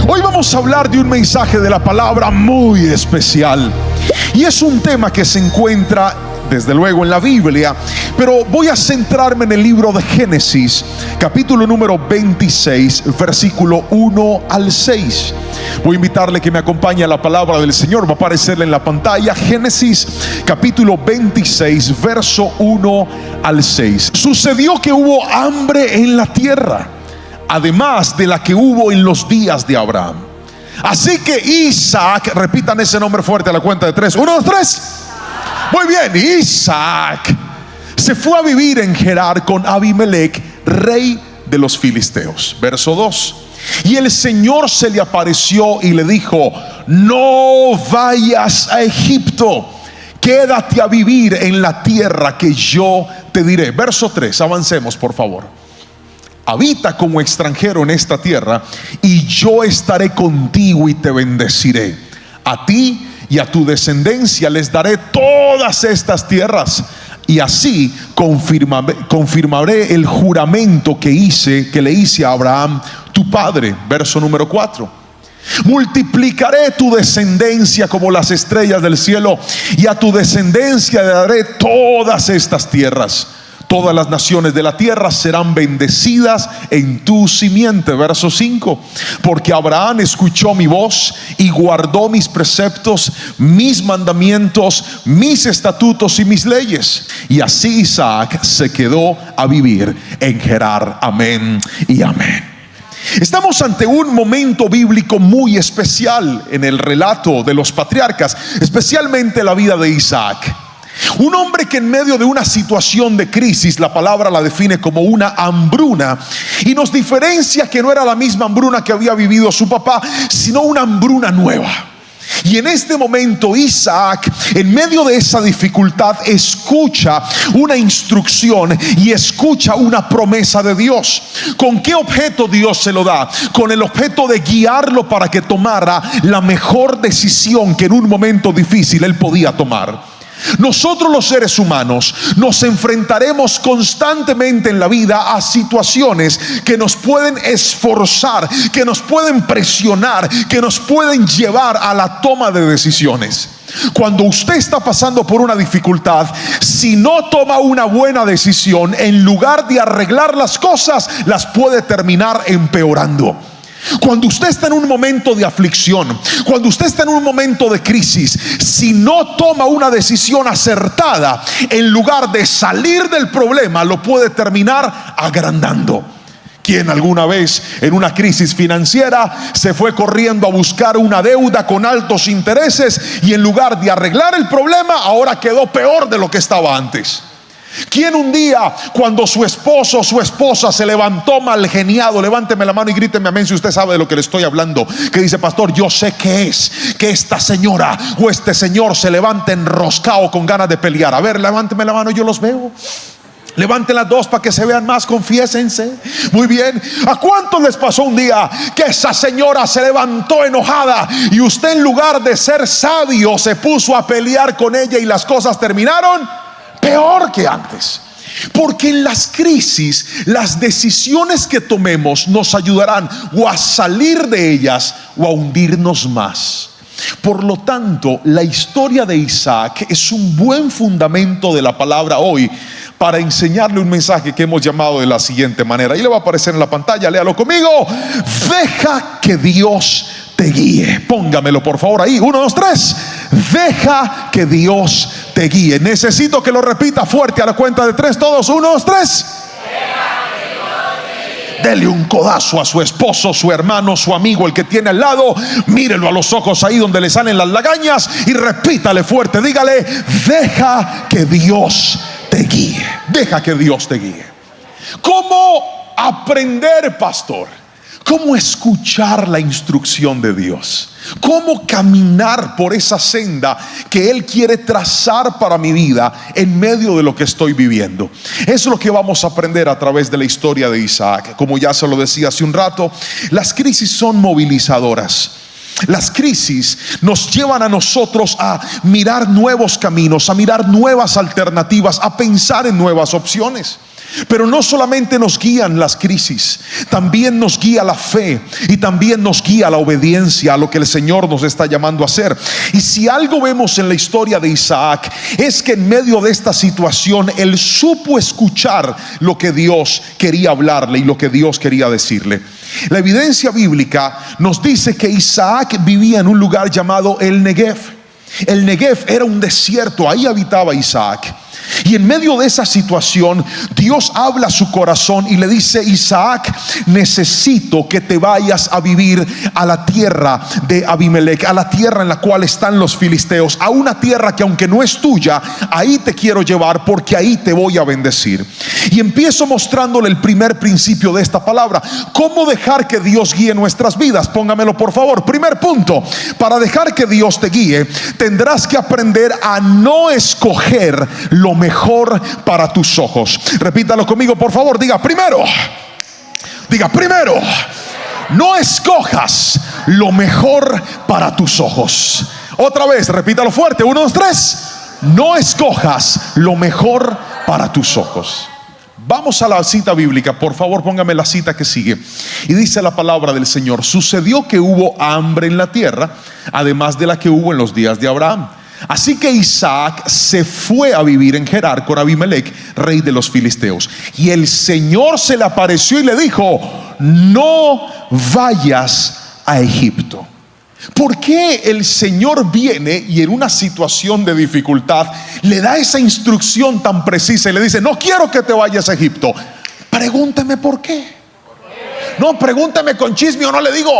Hoy vamos a hablar de un mensaje de la palabra muy especial, y es un tema que se encuentra desde luego en la Biblia, pero voy a centrarme en el libro de Génesis, capítulo número 26, versículo 1 al 6. Voy a invitarle que me acompañe a la palabra del Señor. Va a aparecerle en la pantalla Génesis capítulo 26, verso 1 al 6. Sucedió que hubo hambre en la tierra, además de la que hubo en los días de Abraham. Así que Isaac, repitan ese nombre fuerte a la cuenta de 3. 1, 2, 3. Muy bien, Isaac se fue a vivir en Gerar con Abimelech, rey de los filisteos. Verso 2. Y el Señor se le apareció y le dijo: no vayas a Egipto, quédate a vivir en la tierra que yo te diré. Verso 3, avancemos por favor. Habita como extranjero en esta tierra, y yo estaré contigo y te bendeciré. A ti y a tu descendencia les daré todas estas tierras, y así confirmaré el juramento que le hice a Abraham tu padre. Verso número 4. Multiplicaré tu descendencia como las estrellas del cielo, y a tu descendencia le daré todas estas tierras. Todas las naciones de la tierra serán bendecidas en tu simiente. Verso 5. Porque Abraham escuchó mi voz y guardó mis preceptos, mis mandamientos, mis estatutos y mis leyes. Y así Isaac se quedó a vivir en Gerar. Amén y amén. Estamos ante un momento bíblico muy especial en el relato de los patriarcas, especialmente la vida de Isaac. Un hombre que en medio de una situación de crisis, la palabra la define como una hambruna, y nos diferencia que no era la misma hambruna que había vivido su papá, sino una hambruna nueva. Y en este momento Isaac, en medio de esa dificultad, escucha una instrucción y escucha una promesa de Dios. ¿Con qué objeto Dios se lo da? Con el objeto de guiarlo para que tomara la mejor decisión que en un momento difícil él podía tomar. Nosotros los seres humanos nos enfrentaremos constantemente en la vida a situaciones que nos pueden esforzar, que nos pueden presionar, que nos pueden llevar a la toma de decisiones. Cuando usted está pasando por una dificultad, si no toma una buena decisión, en lugar de arreglar las cosas, las puede terminar empeorando. Cuando usted está en un momento de aflicción, cuando usted está en un momento de crisis, si no toma una decisión acertada, en lugar de salir del problema, lo puede terminar agrandando. ¿Quién alguna vez en una crisis financiera se fue corriendo a buscar una deuda con altos intereses, y en lugar de arreglar el problema, ahora quedó peor de lo que estaba antes? ¿Quién un día, cuando su esposo o su esposa se levantó mal geniado, levánteme la mano y gríteme amén si usted sabe de lo que le estoy hablando, que dice: pastor, yo sé que es que esta señora o este señor se levanta enroscado con ganas de pelear? A ver, levánteme la mano, yo los veo. Levanten las dos para que se vean más, confiésense. Muy bien. ¿A cuántos les pasó un día que esa señora se levantó enojada y usted, en lugar de ser sabio, se puso a pelear con ella y las cosas terminaron peor que antes? Porque en las crisis, las decisiones que tomemos nos ayudarán o a salir de ellas o a hundirnos más. Por lo tanto, la historia de Isaac es un buen fundamento de la palabra hoy para enseñarle un mensaje que hemos llamado de la siguiente manera. Ahí le va a aparecer en la pantalla, léalo conmigo: deja que Dios te guíe. Póngamelo por favor ahí. 1, 2, 3. Deja que Dios te guíe. Necesito que lo repita fuerte a la cuenta de 3 todos. 1, 2, 3. Dele un codazo a su esposo, su hermano, su amigo, el que tiene al lado. Mírelo a los ojos ahí donde le salen las lagañas y repítale fuerte. Dígale: deja que Dios te guíe. Deja que Dios te guíe. ¿Cómo aprender, pastor? ¿Cómo escuchar la instrucción de Dios? ¿Cómo caminar por esa senda que Él quiere trazar para mi vida en medio de lo que estoy viviendo? Es lo que vamos a aprender a través de la historia de Isaac. Como ya se lo decía hace un rato, las crisis son movilizadoras. Las crisis nos llevan a nosotros a mirar nuevos caminos, a mirar nuevas alternativas, a pensar en nuevas opciones. Pero no solamente nos guían las crisis, también nos guía la fe y también nos guía la obediencia a lo que el Señor nos está llamando a hacer. Y si algo vemos en la historia de Isaac, es que en medio de esta situación él supo escuchar lo que Dios quería hablarle y lo que Dios quería decirle. La evidencia bíblica nos dice que Isaac vivía en un lugar llamado el Negev. El Negev era un desierto, ahí habitaba Isaac. Y en medio de esa situación, Dios habla a su corazón y le dice: Isaac, necesito que te vayas a vivir a la tierra de Abimelech, a la tierra en la cual están los filisteos, a una tierra que aunque no es tuya, ahí te quiero llevar porque ahí te voy a bendecir. Y empiezo mostrándole el primer principio de esta palabra: ¿cómo dejar que Dios guíe nuestras vidas? Póngamelo por favor. Primer punto: para dejar que Dios te guíe, tendrás que aprender a no escoger lo mejor para tus ojos. Repítalo conmigo por favor. Diga primero, no escojas lo mejor para tus ojos. Otra vez, repítalo fuerte. 1, 2, 3. No escojas lo mejor para tus ojos. Vamos a la cita bíblica, por favor, póngame la cita que sigue. Y dice la palabra del Señor: sucedió que hubo hambre en la tierra, además de la que hubo en los días de Abraham. Así que Isaac se fue a vivir en Gerar con Abimelech, rey de los filisteos. Y el Señor se le apareció y le dijo: no vayas a Egipto. ¿Por qué el Señor viene y en una situación de dificultad le da esa instrucción tan precisa y le dice: no quiero que te vayas a Egipto? Pregúnteme por qué. No, pregúnteme con chisme o no le digo.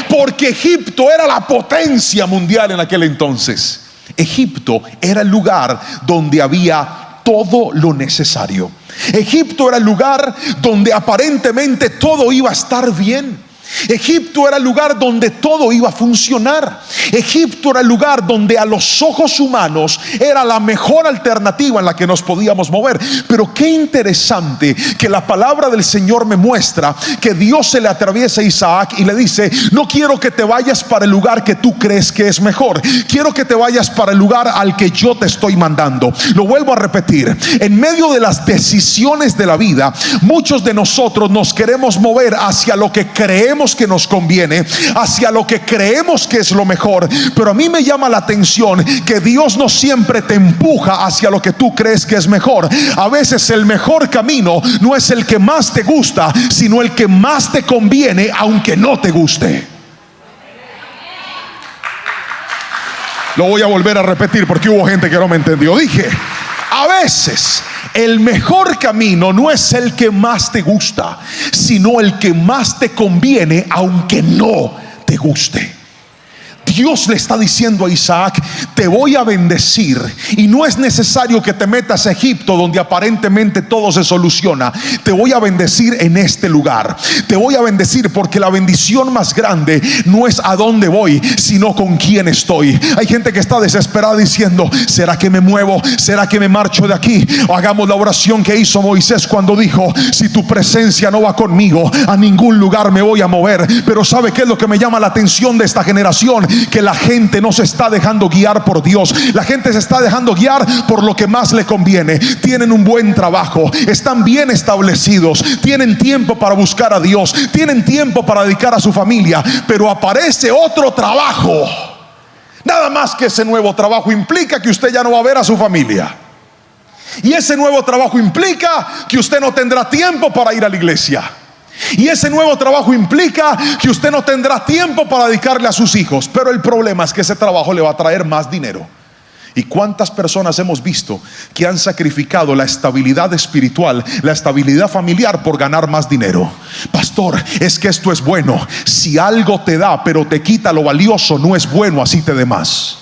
Porque Egipto era la potencia mundial en aquel entonces. Egipto era el lugar donde había todo lo necesario. Egipto era el lugar donde aparentemente todo iba a estar bien. Egipto era el lugar donde todo iba a funcionar. Egipto era el lugar donde a los ojos humanos era la mejor alternativa en la que nos podíamos mover. Pero qué interesante que la palabra del Señor me muestra que Dios se le atraviesa a Isaac y le dice: no quiero que te vayas para el lugar que tú crees que es mejor, quiero que te vayas para el lugar al que yo te estoy mandando. Lo vuelvo a repetir: en medio de las decisiones de la vida, muchos de nosotros nos queremos mover hacia lo que creemos que nos conviene, hacia lo que creemos que es lo mejor. Pero a mí me llama la atención que Dios no siempre te empuja hacia lo que tú crees que es mejor. A veces el mejor camino no es el que más te gusta, sino el que más te conviene, aunque no te guste. Lo voy a volver a repetir porque hubo gente que no me entendió. Dije: a veces el mejor camino no es el que más te gusta, sino el que más te conviene, aunque no te guste. Dios le está diciendo a Isaac: te voy a bendecir y no es necesario que te metas a Egipto donde aparentemente todo se soluciona. Te voy a bendecir en este lugar. Te voy a bendecir porque la bendición más grande no es a dónde voy, sino con quién estoy. Hay gente que está desesperada diciendo: ¿será que me muevo? ¿Será que me marcho de aquí? O hagamos la oración que hizo Moisés cuando dijo: si tu presencia no va conmigo, a ningún lugar me voy a mover. Pero ¿sabe qué es lo que me llama la atención de esta generación? Que la gente no se está dejando guiar por Dios. La gente se está dejando guiar por lo que más le conviene. Tienen un buen trabajo, están bien establecidos, tienen tiempo para buscar a Dios, tienen tiempo para dedicar a su familia, pero aparece otro trabajo. Nada más que ese nuevo trabajo implica que usted ya no va a ver a su familia. Y ese nuevo trabajo implica que usted no tendrá tiempo para ir a la iglesia. Y ese nuevo trabajo implica que usted no tendrá tiempo para dedicarle a sus hijos. Pero el problema es que ese trabajo le va a traer más dinero. ¿Y cuántas personas hemos visto que han sacrificado la estabilidad espiritual, la estabilidad familiar por ganar más dinero? Pastor, es que esto es bueno. Si algo te da pero te quita lo valioso, no es bueno así te dé más.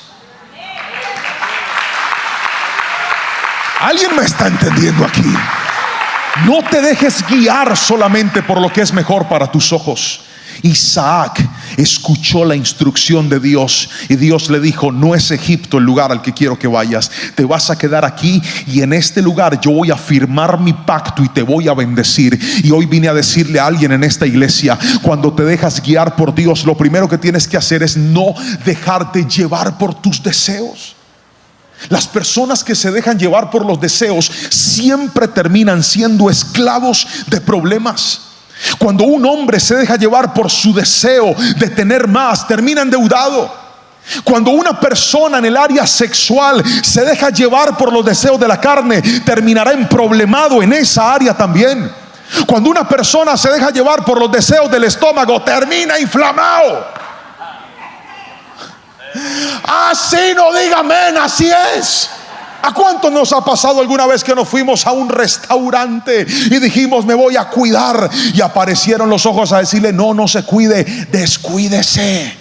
¿Alguien me está entendiendo aquí? No te dejes guiar solamente por lo que es mejor para tus ojos. Isaac escuchó la instrucción de Dios y Dios le dijo: no es Egipto el lugar al que quiero que vayas, te vas a quedar aquí y en este lugar yo voy a firmar mi pacto y te voy a bendecir. Y hoy vine a decirle a alguien en esta iglesia: cuando te dejas guiar por Dios, lo primero que tienes que hacer es no dejarte llevar por tus deseos. Las personas que se dejan llevar por los deseos siempre terminan siendo esclavos de problemas. Cuando un hombre se deja llevar por su deseo de tener más, termina endeudado. Cuando una persona en el área sexual se deja llevar por los deseos de la carne, terminará emproblemado en esa área también. Cuando una persona se deja llevar por los deseos del estómago, termina inflamado. Así no diga amén, así es. ¿A cuánto nos ha pasado alguna vez que nos fuimos a un restaurante y dijimos me voy a cuidar, y aparecieron los ojos a decirle no, no se cuide, descuídese,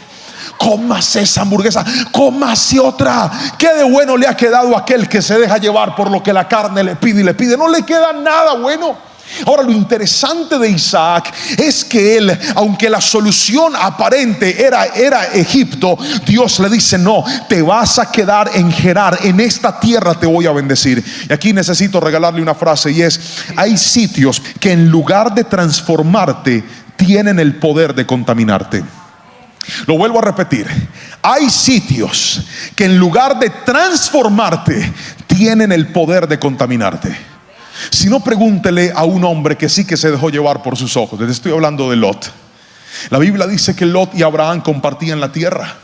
cómase esa hamburguesa, cómase otra? ¿Qué de bueno le ha quedado a aquel que se deja llevar por lo que la carne le pide y le pide? No le queda nada bueno. Ahora, lo interesante de Isaac es que él, aunque la solución aparente era Egipto, Dios le dice no, te vas a quedar en Gerar, en esta tierra te voy a bendecir. Y aquí necesito regalarle una frase, y es: hay sitios que en lugar de transformarte tienen el poder de contaminarte. Lo vuelvo a repetir: hay sitios que en lugar de transformarte tienen el poder de contaminarte. Si no, pregúntele a un hombre que sí que se dejó llevar por sus ojos. Les estoy hablando de Lot. La Biblia dice que Lot y Abraham compartían la tierra,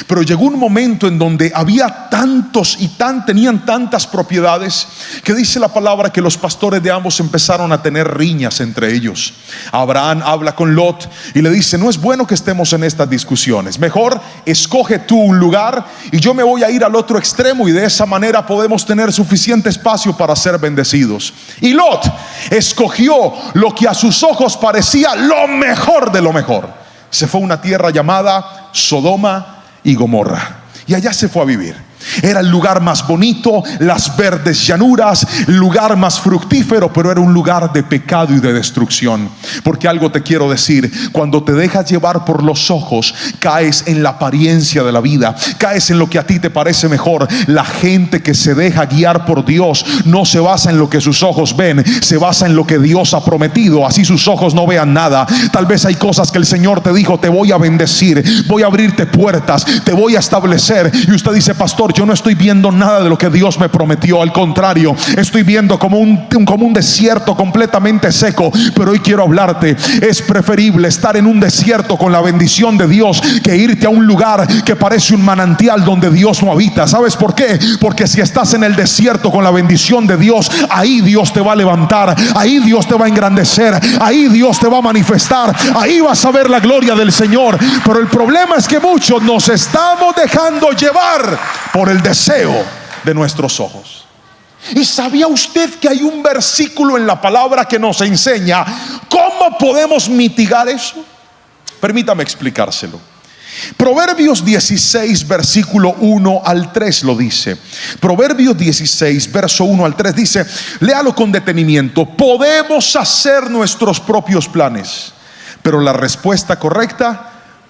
pero llegó un momento en donde había tantos y tenían tantas propiedades que dice la palabra que los pastores de ambos empezaron a tener riñas entre ellos. Abraham habla con Lot y le dice: no es bueno que estemos en estas discusiones, mejor escoge tú un lugar y yo me voy a ir al otro extremo, y de esa manera podemos tener suficiente espacio para ser bendecidos. Y Lot escogió lo que a sus ojos parecía lo mejor de lo mejor. Se fue a una tierra llamada Sodoma y Gomorra, y allá se fue a vivir. Era el lugar más bonito, las verdes llanuras, el lugar más fructífero, pero era un lugar de pecado y de destrucción. Porque algo te quiero decir: cuando te dejas llevar por los ojos, caes en la apariencia de la vida, caes en lo que a ti te parece mejor. La gente que se deja guiar por Dios no se basa en lo que sus ojos ven, se basa en lo que Dios ha prometido. Así sus ojos no vean nada. Tal vez hay cosas que el Señor te dijo: te voy a bendecir, voy a abrirte puertas, te voy a establecer, y usted dice: pastor, yo no estoy viendo nada de lo que Dios me prometió. Al contrario, estoy viendo como un desierto completamente seco. Pero hoy quiero hablarte: es preferible estar en un desierto con la bendición de Dios que irte a un lugar que parece un manantial donde Dios no habita. ¿Sabes por qué? Porque si estás en el desierto con la bendición de Dios, ahí Dios te va a levantar, ahí Dios te va a engrandecer, ahí Dios te va a manifestar, ahí vas a ver la gloria del Señor. Pero el problema es que muchos nos estamos dejando llevar por el deseo de nuestros ojos. ¿Y sabía usted que hay un versículo en la palabra que nos enseña cómo podemos mitigar eso? Permítame explicárselo. Proverbios 16 versículo 1 al 3 lo dice. Proverbios 16 verso 1 al 3 dice, léalo con detenimiento: podemos hacer nuestros propios planes, pero la respuesta correcta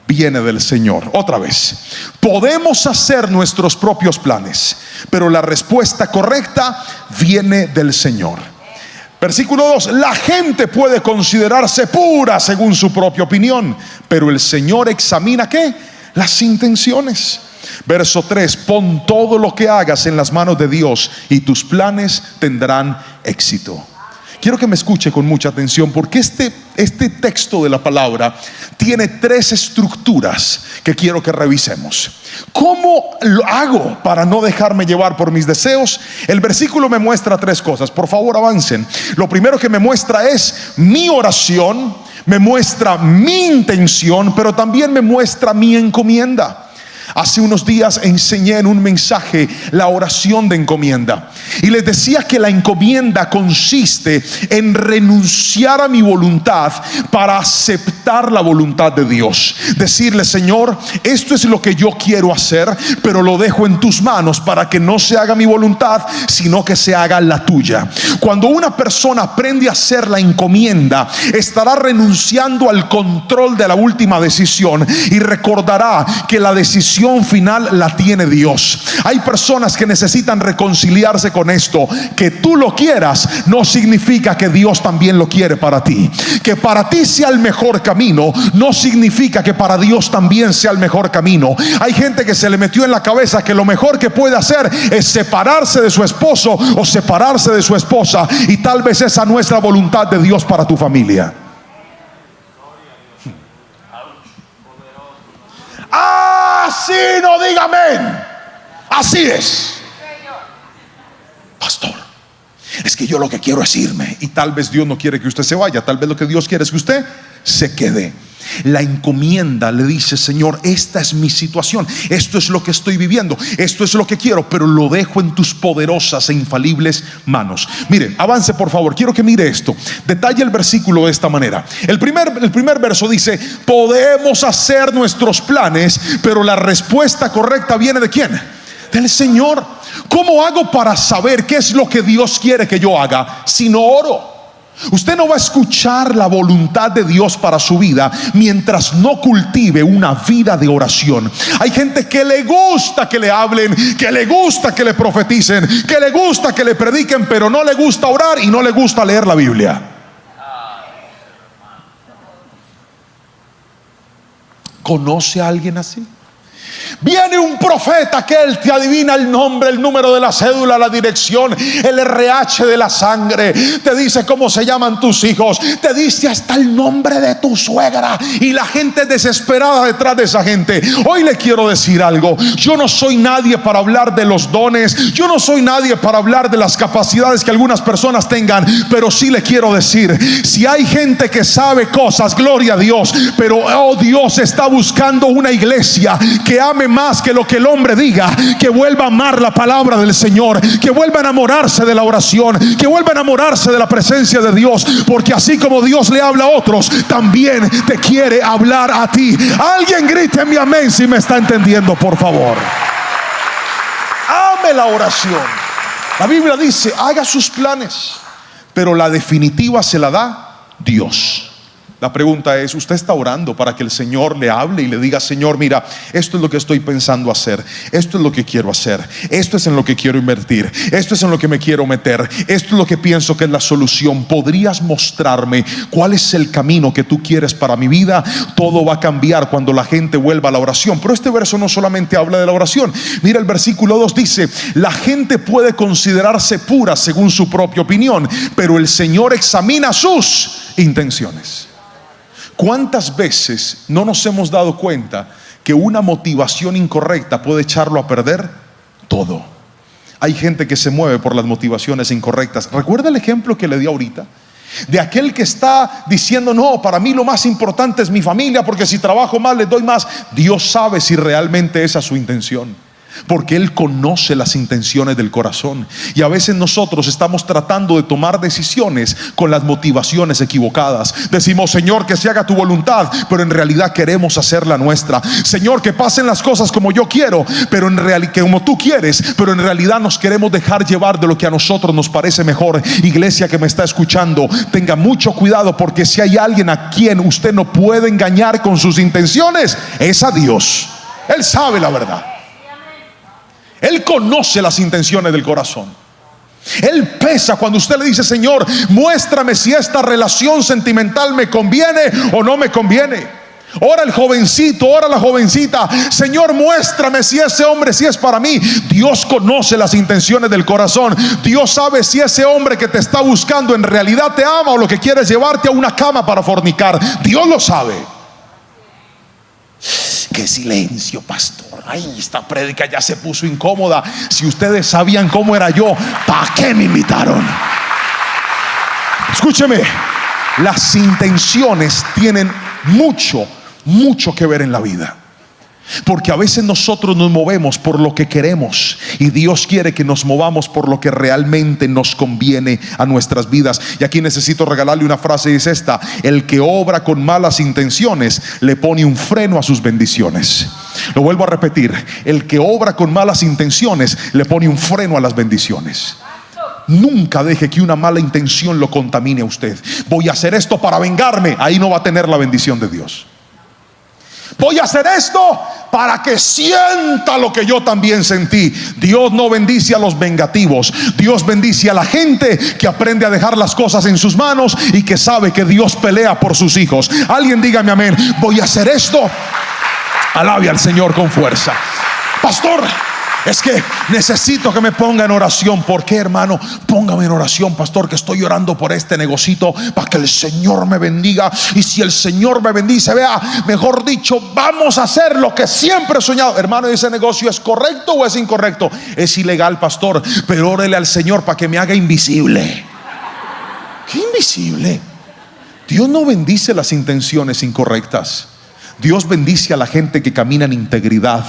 viene del Señor. Otra vez: podemos hacer nuestros propios planes, pero la respuesta correcta viene del Señor. Versículo 2: la gente puede considerarse pura según su propia opinión, pero el Señor examina ¿qué? Las intenciones. Verso 3: pon todo lo que hagas en las manos de Dios y tus planes tendrán éxito. Quiero que me escuche con mucha atención, porque este texto de la palabra tiene tres estructuras que quiero que revisemos. ¿Cómo lo hago para no dejarme llevar por mis deseos? El versículo me muestra tres cosas. Por favor, avancen. Lo primero que me muestra es mi oración, me muestra mi intención, pero también me muestra mi encomienda. Hace unos días enseñé en un mensaje la oración de encomienda, y les decía que la encomienda consiste en renunciar a mi voluntad para aceptar la voluntad de Dios. Decirle: Señor, esto es lo que yo quiero hacer, pero lo dejo en tus manos para que no se haga mi voluntad, sino que se haga la tuya. Cuando una persona aprende a hacer la encomienda, estará renunciando al control de la última decisión y recordará que la decisión solución final la tiene Dios. Hay personas que necesitan reconciliarse con esto. Que tú lo quieras no significa que Dios también lo quiere para ti. Que para ti sea el mejor camino no significa que para Dios también sea el mejor camino. Hay gente que se le metió en la cabeza que lo mejor que puede hacer es separarse de su esposo o separarse de su esposa, y tal vez esa no es la voluntad de Dios para tu familia. Así no diga amén. Así es. Pastor, es que yo lo que quiero es irme. Y tal vez Dios no quiere que usted se vaya. Tal vez lo que Dios quiere es que usted se quede. La encomienda le dice: Señor, esta es mi situación, esto es lo que estoy viviendo, esto es lo que quiero, pero lo dejo en tus poderosas e infalibles manos. Mire, avance por favor, quiero que mire esto. Detalla el versículo de esta manera. El primer verso dice: podemos hacer nuestros planes, pero la respuesta correcta viene ¿de quién? Del Señor. ¿Cómo hago para saber qué es lo que Dios quiere que yo haga si no oro? Usted no va a escuchar la voluntad de Dios para su vida mientras no cultive una vida de oración. Hay gente que le gusta que le hablen, que le gusta que le profeticen, que le gusta que le prediquen, pero no le gusta orar y no le gusta leer la Biblia. ¿Conoce a alguien así? Viene un profeta que él te adivina el nombre, el número de la cédula, la dirección, el RH de la sangre, te dice cómo se llaman tus hijos, te dice hasta el nombre de tu suegra, y la gente desesperada detrás de esa gente. Hoy le quiero decir algo: yo no soy nadie para hablar de los dones, yo no soy nadie para hablar de las capacidades que algunas personas tengan, pero sí le quiero decir, si hay gente que sabe cosas, gloria a Dios, pero oh, Dios está buscando una iglesia que ame más que lo que el hombre diga, que vuelva a amar la palabra del Señor, que vuelva a enamorarse de la oración, que vuelva a enamorarse de la presencia de Dios, porque así como Dios le habla a otros, también te quiere hablar a ti. Alguien grite mi amén si me está entendiendo, por favor. Ame la oración. La Biblia dice: haga sus planes, pero la definitiva se la da Dios. La pregunta es: ¿usted está orando para que el Señor le hable y le diga: Señor, mira, esto es lo que estoy pensando hacer, esto es lo que quiero hacer, esto es en lo que quiero invertir, esto es en lo que me quiero meter, esto es lo que pienso que es la solución? ¿Podrías mostrarme cuál es el camino que tú quieres para mi vida? Todo va a cambiar cuando la gente vuelva a la oración. Pero este verso no solamente habla de la oración. Mira el versículo 2, dice: la gente puede considerarse pura según su propia opinión, pero el Señor examina sus intenciones. ¿Cuántas veces no nos hemos dado cuenta que una motivación incorrecta puede echarlo a perder todo? Hay gente que se mueve por las motivaciones incorrectas. ¿Recuerda el ejemplo que le di ahorita? De aquel que está diciendo: no, para mí lo más importante es mi familia, porque si trabajo más les doy más. Dios sabe si realmente esa es su intención, porque Él conoce las intenciones del corazón. Y a veces nosotros estamos tratando de tomar decisiones con las motivaciones equivocadas. Decimos: Señor, que se haga tu voluntad, pero en realidad queremos hacer la nuestra. Señor, que pasen las cosas como yo quiero, pero en realidad como tú quieres, pero en realidad nos queremos dejar llevar de lo que a nosotros nos parece mejor. Iglesia que me está escuchando, tenga mucho cuidado, porque si hay alguien a quien usted no puede engañar con sus intenciones, es a Dios. Él sabe la verdad. Él conoce las intenciones del corazón. Él pesa cuando usted le dice: Señor, muéstrame si esta relación sentimental me conviene o no me conviene. Ora el jovencito, ora la jovencita: Señor, muéstrame si ese hombre sí es para mí. Dios conoce las intenciones del corazón. Dios sabe si ese hombre que te está buscando en realidad te ama o lo que quiere es llevarte a una cama para fornicar. Dios lo sabe. Qué silencio, pastor. Ay, esta prédica ya se puso incómoda. Si ustedes sabían cómo era yo, ¿para qué me invitaron? Escúcheme, las intenciones tienen mucho que ver en la vida. Porque a veces nosotros nos movemos por lo que queremos, y Dios quiere que nos movamos por lo que realmente nos conviene a nuestras vidas. Y aquí necesito regalarle una frase, y es esta: el que obra con malas intenciones le pone un freno a sus bendiciones. Lo vuelvo a repetir: el que obra con malas intenciones le pone un freno a las bendiciones. Nunca deje que una mala intención lo contamine a usted. Voy a hacer esto para vengarme. Ahí no va a tener la bendición de Dios. Voy a hacer esto para que sienta lo que yo también sentí. Dios no bendice a los vengativos. Dios bendice a la gente que aprende a dejar las cosas en sus manos y que sabe que Dios pelea por sus hijos. Alguien dígame amén. Voy a hacer esto. Alabe al Señor con fuerza. Pastor, es que necesito que me ponga en oración. ¿Por qué, hermano? Póngame en oración, pastor, que estoy orando por este negocito para que el Señor me bendiga. Y si el Señor me bendice, vea, mejor dicho, vamos a hacer lo que siempre he soñado. Hermano, ¿ese negocio es correcto o es incorrecto? Es ilegal, pastor, pero órele al Señor para que me haga invisible. ¿Qué invisible? Dios no bendice las intenciones incorrectas. Dios bendice a la gente que camina en integridad.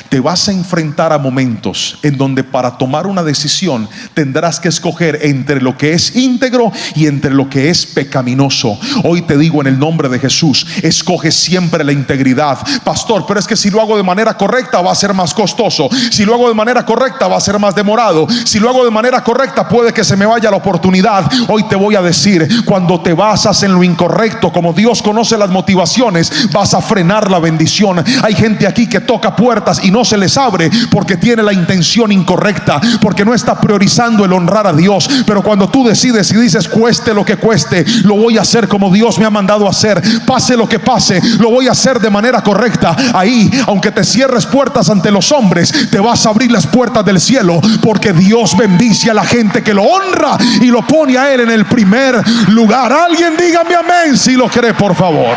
Te vas a enfrentar a momentos en donde para tomar una decisión tendrás que escoger entre lo que es íntegro y entre lo que es pecaminoso. Hoy te digo en el nombre de Jesús, escoge siempre la integridad. Pastor, pero es que si lo hago de manera correcta va a ser más costoso. Si lo hago de manera correcta va a ser más demorado. Si lo hago de manera correcta puede que se me vaya la oportunidad. Hoy te voy a decir, cuando te basas en lo incorrecto, como Dios conoce las motivaciones, vas a frenar la bendición. Hay gente aquí que toca puertas y no se les abre porque tiene la intención incorrecta, porque no está priorizando el honrar a Dios. Pero cuando tú decides y dices, cueste lo que cueste, lo voy a hacer como Dios me ha mandado a hacer, pase lo que pase, lo voy a hacer de manera correcta. Ahí, aunque te cierres puertas ante los hombres, te vas a abrir las puertas del cielo, porque Dios bendice a la gente que lo honra y lo pone a Él en el primer lugar. Alguien dígame amén si lo cree, por favor.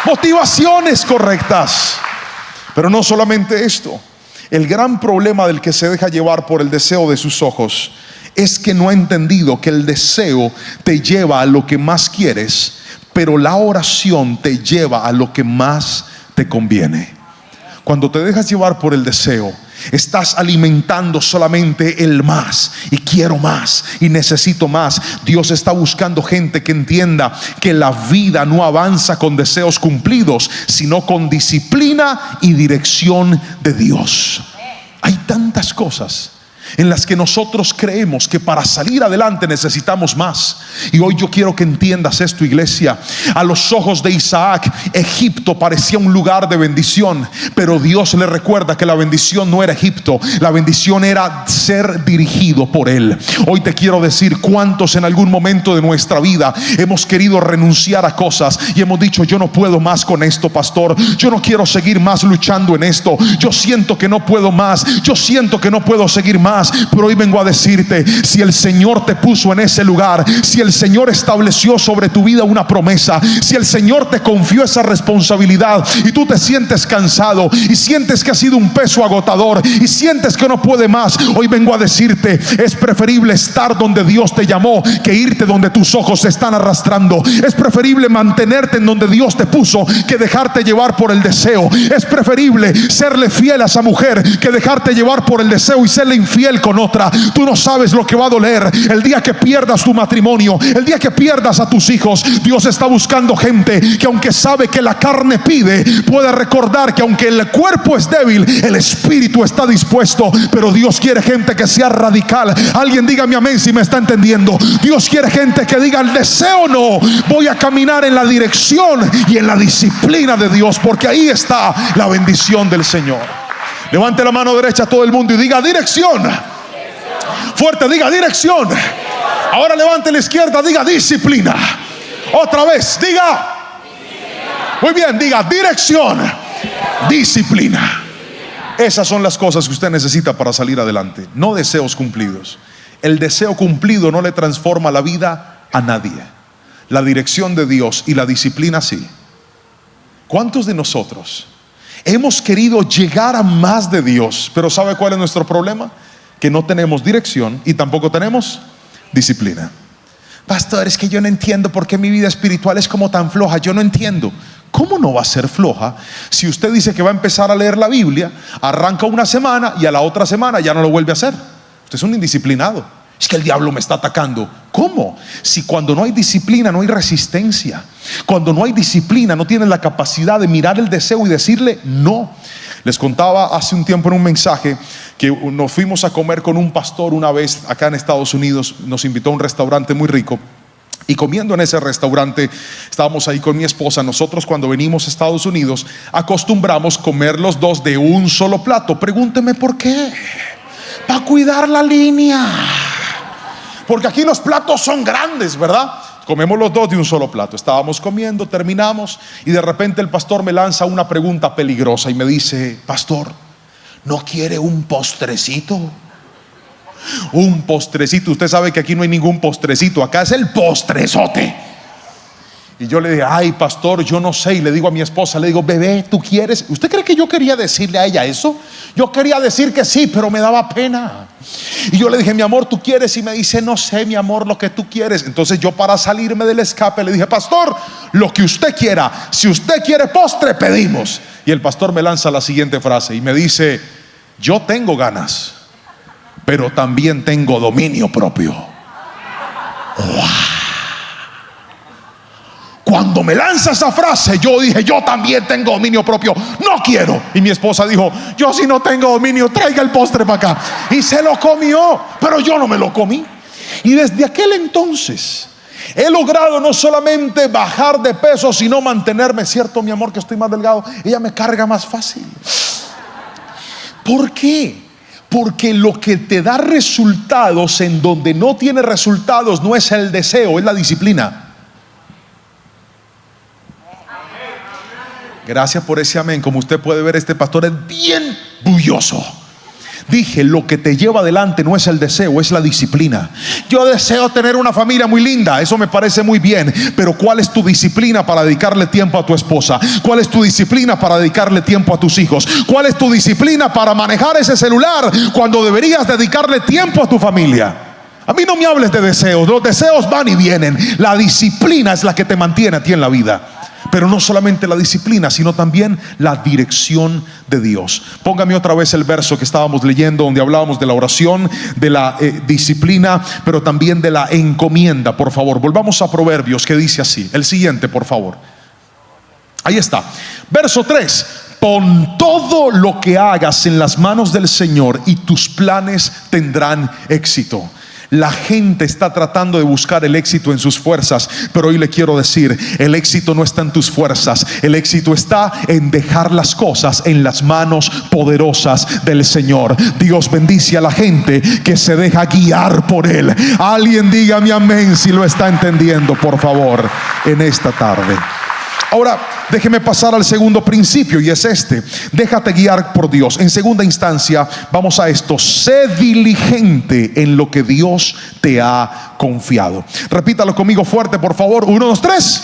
Motivaciones correctas. Pero no solamente esto. El gran problema del que se deja llevar por el deseo de sus ojos es que no ha entendido que el deseo te lleva a lo que más quieres, pero la oración te lleva a lo que más te conviene. Cuando te dejas llevar por el deseo, estás alimentando solamente el más, y quiero más, y necesito más. Dios está buscando gente que entienda que la vida no avanza con deseos cumplidos, sino con disciplina y dirección de Dios. Hay tantas cosas en las que nosotros creemos que para salir adelante necesitamos más. Y hoy yo quiero que entiendas esto, iglesia. A los ojos de Isaac, Egipto parecía un lugar de bendición, pero Dios le recuerda que la bendición no era Egipto, la bendición era ser dirigido por Él. Hoy te quiero decir, cuántos en algún momento de nuestra vida hemos querido renunciar a cosas y hemos dicho, yo no puedo más con esto, pastor, yo no quiero seguir más luchando en esto, yo siento que no puedo más, yo siento que no puedo seguir más. Pero hoy vengo a decirte, si el Señor te puso en ese lugar, si el Señor estableció sobre tu vida una promesa, si el Señor te confió esa responsabilidad y tú te sientes cansado y sientes que ha sido un peso agotador y sientes que no puede más, hoy vengo a decirte, es preferible estar donde Dios te llamó que irte donde tus ojos se están arrastrando. Es preferible mantenerte en donde Dios te puso que dejarte llevar por el deseo. Es preferible serle fiel a esa mujer que dejarte llevar por el deseo y serle infiel con otra. Tú no sabes lo que va a doler el día que pierdas tu matrimonio, el día que pierdas a tus hijos. Dios está buscando gente que, aunque sabe que la carne pide, pueda recordar que aunque el cuerpo es débil, el espíritu está dispuesto. Pero Dios quiere gente que sea radical. Alguien dígame amén si me está entendiendo. Dios quiere gente que diga, el deseo no, voy a caminar en la dirección y en la disciplina de Dios, porque ahí está la bendición del Señor. Levante la mano derecha a todo el mundo y diga dirección. Fuerte, diga dirección. Ahora levante la izquierda, diga disciplina. Otra vez, diga. Muy bien, diga dirección, disciplina. Esas son las cosas que usted necesita para salir adelante, no deseos cumplidos. El deseo cumplido no le transforma la vida a nadie. La dirección de Dios y la disciplina sí. ¿Cuántos de nosotros hemos querido llegar a más de Dios, pero sabe cuál es nuestro problema? Que no tenemos dirección y tampoco tenemos disciplina. Pastor, es que yo no entiendo por qué mi vida espiritual es como tan floja. Yo no entiendo. ¿Cómo no va a ser floja si usted dice que va a empezar a leer la Biblia, arranca una semana y a la otra semana ya no lo vuelve a hacer? Usted es un indisciplinado. Es que el diablo me está atacando. ¿Cómo? Si cuando no hay disciplina no hay resistencia. Cuando no hay disciplina no tienes la capacidad de mirar el deseo y decirle no. Les contaba hace un tiempo en un mensaje que nos fuimos a comer con un pastor una vez acá en Estados Unidos. Nos invitó a un restaurante muy rico. Y comiendo en ese restaurante, estábamos ahí con mi esposa. Nosotros cuando venimos a Estados Unidos acostumbramos comer los dos de un solo plato. Pregúnteme por qué. Para cuidar la línea. Porque aquí los platos son grandes, ¿verdad? Comemos los dos de un solo plato. Estábamos comiendo, terminamos y de repente el pastor me lanza una pregunta peligrosa y me dice: pastor, ¿no quiere un postrecito? Un postrecito. Usted sabe que aquí no hay ningún postrecito, acá es el postrezote. Y yo le dije: ay, pastor, yo no sé. Y le digo a mi esposa, le digo: bebé, ¿tú quieres? ¿Usted cree que yo quería decirle a ella eso? Yo quería decir que sí, pero me daba pena. Y yo le dije: mi amor, ¿tú quieres? Y me dice: no sé, mi amor, lo que tú quieres. Entonces yo, para salirme del escape, le dije: pastor, lo que usted quiera. Si usted quiere postre, pedimos. Y el pastor me lanza la siguiente frase y me dice: yo tengo ganas, pero también tengo dominio propio. ¡Wow! Cuando me lanza esa frase, yo dije: yo también tengo dominio propio, no quiero. Y mi esposa dijo: yo si no tengo dominio, traiga el postre para acá. Y se lo comió, pero yo no me lo comí. Y desde aquel entonces he logrado no solamente bajar de peso, sino mantenerme. ¿Cierto, mi amor, que estoy más delgado? Ella me carga más fácil. ¿Por qué? Porque lo que te da resultados en donde no tiene resultados no es el deseo, es la disciplina. Gracias por ese amén. Como usted puede ver, este pastor es bien bulloso. Dije: lo que te lleva adelante no es el deseo, es la disciplina. Yo deseo tener una familia muy linda, eso me parece muy bien, pero ¿cuál es tu disciplina para dedicarle tiempo a tu esposa? ¿Cuál es tu disciplina para dedicarle tiempo a tus hijos? ¿Cuál es tu disciplina para manejar ese celular cuando deberías dedicarle tiempo a tu familia? A mí no me hables de deseos, los deseos van y vienen. La disciplina es la que te mantiene a ti en la vida. Pero no solamente la disciplina, sino también la dirección de Dios. Póngame otra vez el verso que estábamos leyendo, donde hablábamos de la oración, de la disciplina, pero también de la encomienda. Por favor, volvamos a Proverbios, que dice así. El siguiente, por favor. Ahí está. Verso 3. Pon todo lo que hagas en las manos del Señor y tus planes tendrán éxito. La gente está tratando de buscar el éxito en sus fuerzas, pero hoy le quiero decir: el éxito no está en tus fuerzas, el éxito está en dejar las cosas en las manos poderosas del Señor. Dios bendice a la gente que se deja guiar por Él. Alguien dígame amén si lo está entendiendo, por favor, en esta tarde. Ahora, déjeme pasar al segundo principio, y es este: déjate guiar por Dios. En segunda instancia, vamos a esto: sé diligente en lo que Dios te ha confiado. Repítalo conmigo fuerte, por favor. 1, 2, 3.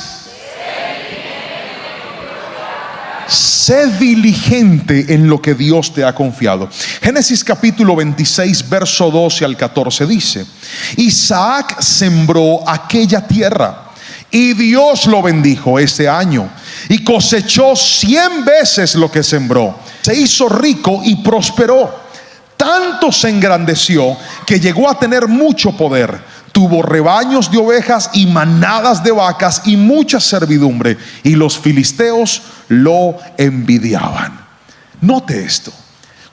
Sé diligente en lo que Dios te ha confiado. Génesis capítulo 26, verso 12 al 14 dice: Isaac sembró aquella tierra y Dios lo bendijo ese año y cosechó 100 veces lo que sembró. Se hizo rico y prosperó. Tanto se engrandeció que llegó a tener mucho poder. Tuvo rebaños de ovejas y manadas de vacas y mucha servidumbre, y los filisteos lo envidiaban. Note esto: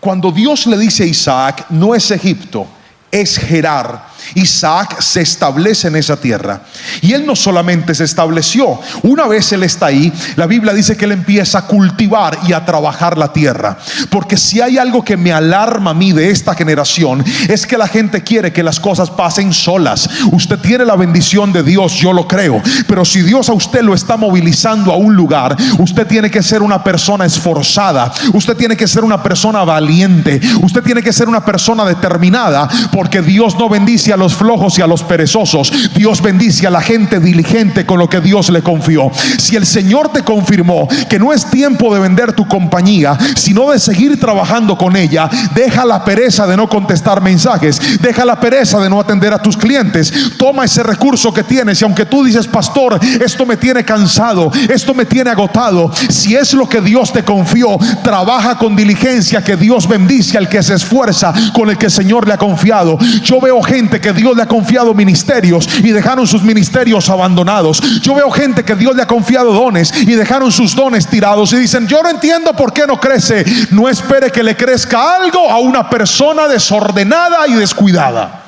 cuando Dios le dice a Isaac, no es Egipto, es Gerar. Isaac se establece en esa tierra. Y él no solamente se estableció, una vez él está ahí, la Biblia dice que él empieza a cultivar y a trabajar la tierra. Porque si hay algo que me alarma a mí de esta generación, es que la gente quiere que las cosas pasen solas. Usted tiene la bendición de Dios, yo lo creo, pero si Dios a usted lo está movilizando a un lugar, usted tiene que ser una persona esforzada, usted tiene que ser una persona valiente, usted tiene que ser una persona determinada, porque Dios no bendice a los flojos y a los perezosos. Dios bendice a la gente diligente con lo que Dios le confió. Si el Señor te confirmó que no es tiempo de vender tu compañía, sino de seguir trabajando con ella, deja la pereza de no contestar mensajes, deja la pereza de no atender a tus clientes. Toma ese recurso que tienes, y aunque tú dices: pastor, esto me tiene cansado, esto me tiene agotado, si es lo que Dios te confió, trabaja con diligencia, que Dios bendice al que se esfuerza con el que el Señor le ha confiado. Yo veo gente que Dios le ha confiado ministerios y dejaron sus ministerios abandonados. Yo veo gente que Dios le ha confiado dones y dejaron sus dones tirados y dicen: yo no entiendo por qué no crece. No espere que le crezca algo a una persona desordenada y descuidada.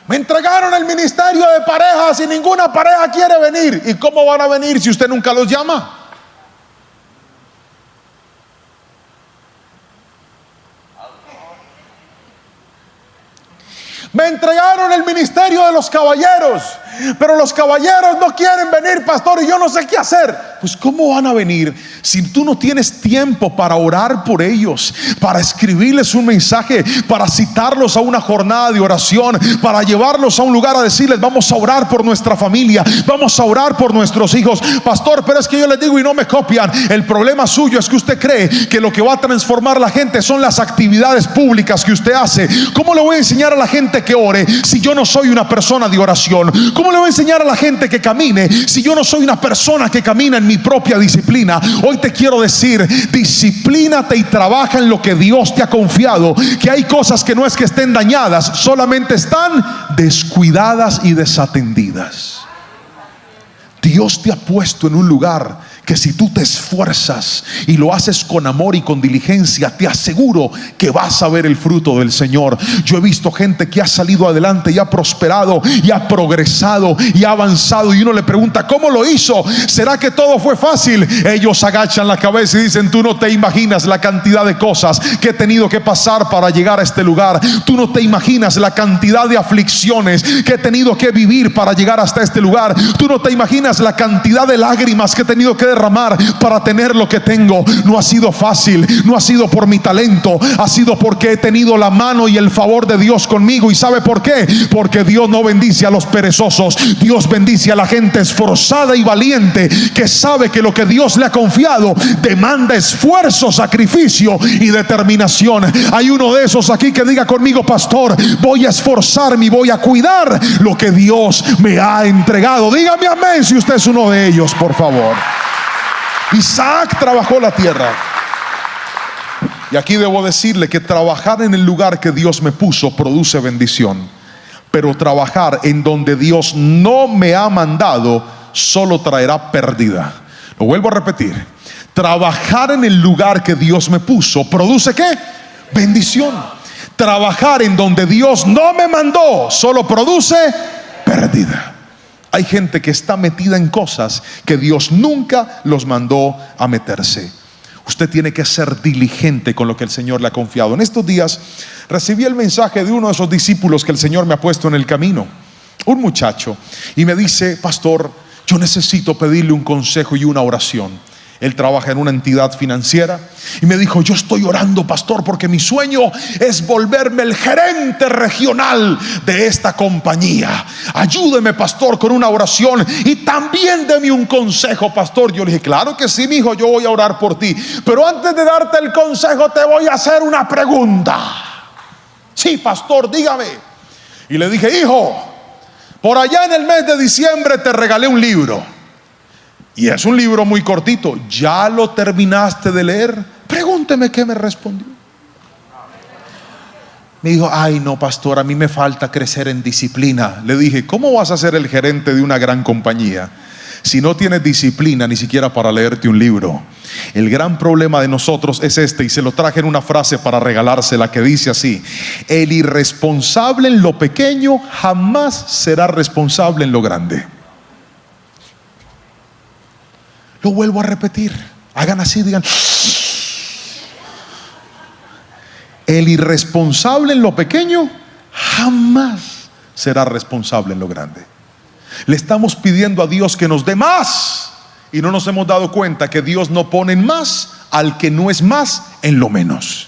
Me entregaron el ministerio de parejas y ninguna pareja quiere venir. ¿Y cómo van a venir si usted nunca los llama? Me entregaron el ministerio de los caballeros, pero los caballeros no quieren venir, pastor, y yo no sé qué hacer. Pues ¿cómo van a venir si tú no tienes tiempo para orar por ellos, para escribirles un mensaje, para citarlos a una jornada de oración, para llevarlos a un lugar a decirles: vamos a orar por nuestra familia, vamos a orar por nuestros hijos? Pastor, pero es que yo les digo y no me copian. El problema suyo es que usted cree que lo que va a transformar a la gente son las actividades públicas que usted hace. ¿Cómo le voy a enseñar a la gente que ore si yo no soy una persona de oración? ¿Cómo le voy a enseñar a la gente que camine si yo no soy una persona que camina en mi propia disciplina? Hoy te quiero decir: disciplínate y trabaja en lo que Dios te ha confiado. Que hay cosas que no es que estén dañadas, solamente están descuidadas y desatendidas. Dios te ha puesto en un lugar que si tú te esfuerzas y lo haces con amor y con diligencia, te aseguro que vas a ver el fruto del Señor. Yo he visto gente que ha salido adelante y ha prosperado y ha progresado y ha avanzado, y uno le pregunta: ¿cómo lo hizo? ¿Será que todo fue fácil? Ellos agachan la cabeza y dicen: tú no te imaginas la cantidad de cosas que he tenido que pasar para llegar a este lugar. Tú no te imaginas la cantidad de aflicciones que he tenido que vivir para llegar hasta este lugar. Tú no te imaginas la cantidad de lágrimas que he tenido que derramar para tener lo que tengo. No ha sido fácil, no ha sido por mi talento, ha sido porque he tenido la mano y el favor de Dios conmigo. ¿Y sabe por qué? Porque Dios no bendice a los perezosos. Dios bendice a la gente esforzada y valiente, que sabe que lo que Dios le ha confiado demanda esfuerzo, sacrificio y determinación. Hay uno de esos aquí que diga conmigo: pastor, voy a esforzarme y voy a cuidar lo que Dios me ha entregado. Dígame amén si usted es uno de ellos, por favor. Isaac trabajó la tierra. Y aquí debo decirle que trabajar en el lugar que Dios me puso produce bendición, pero trabajar en donde Dios no me ha mandado solo traerá pérdida. Lo vuelvo a repetir: trabajar en el lugar que Dios me puso produce ¿qué? Bendición. Trabajar en donde Dios no me mandó solo produce pérdida. Hay gente que está metida en cosas que Dios nunca los mandó a meterse. Usted tiene que ser diligente con lo que el Señor le ha confiado. En estos días recibí el mensaje de uno de esos discípulos que el Señor me ha puesto en el camino, un muchacho, y me dice: pastor, yo necesito pedirle un consejo y una oración. Él trabaja en una entidad financiera y me dijo: yo estoy orando, pastor, porque mi sueño es volverme el gerente regional de esta compañía. Ayúdeme, pastor, con una oración y también deme un consejo, pastor. Yo le dije: claro que sí, mi hijo, yo voy a orar por ti, pero antes de darte el consejo te voy a hacer una pregunta. Sí, pastor, dígame. Y le dije: hijo, por allá en el mes de diciembre te regalé un libro. Y es un libro muy cortito. ¿Ya lo terminaste de leer? Pregúnteme qué me respondió. Me dijo: ay no, pastor, a mí me falta crecer en disciplina. Le dije: ¿cómo vas a ser el gerente de una gran compañía si no tienes disciplina ni siquiera para leerte un libro? El gran problema de nosotros es este, y se lo traje en una frase para regalársela, que dice así: el irresponsable en lo pequeño jamás será responsable en lo grande. Lo vuelvo a repetir. Hagan así, digan: el irresponsable en lo pequeño jamás será responsable en lo grande. Le estamos pidiendo a Dios que nos dé más, y no nos hemos dado cuenta que Dios no pone en más al que no es más en lo menos.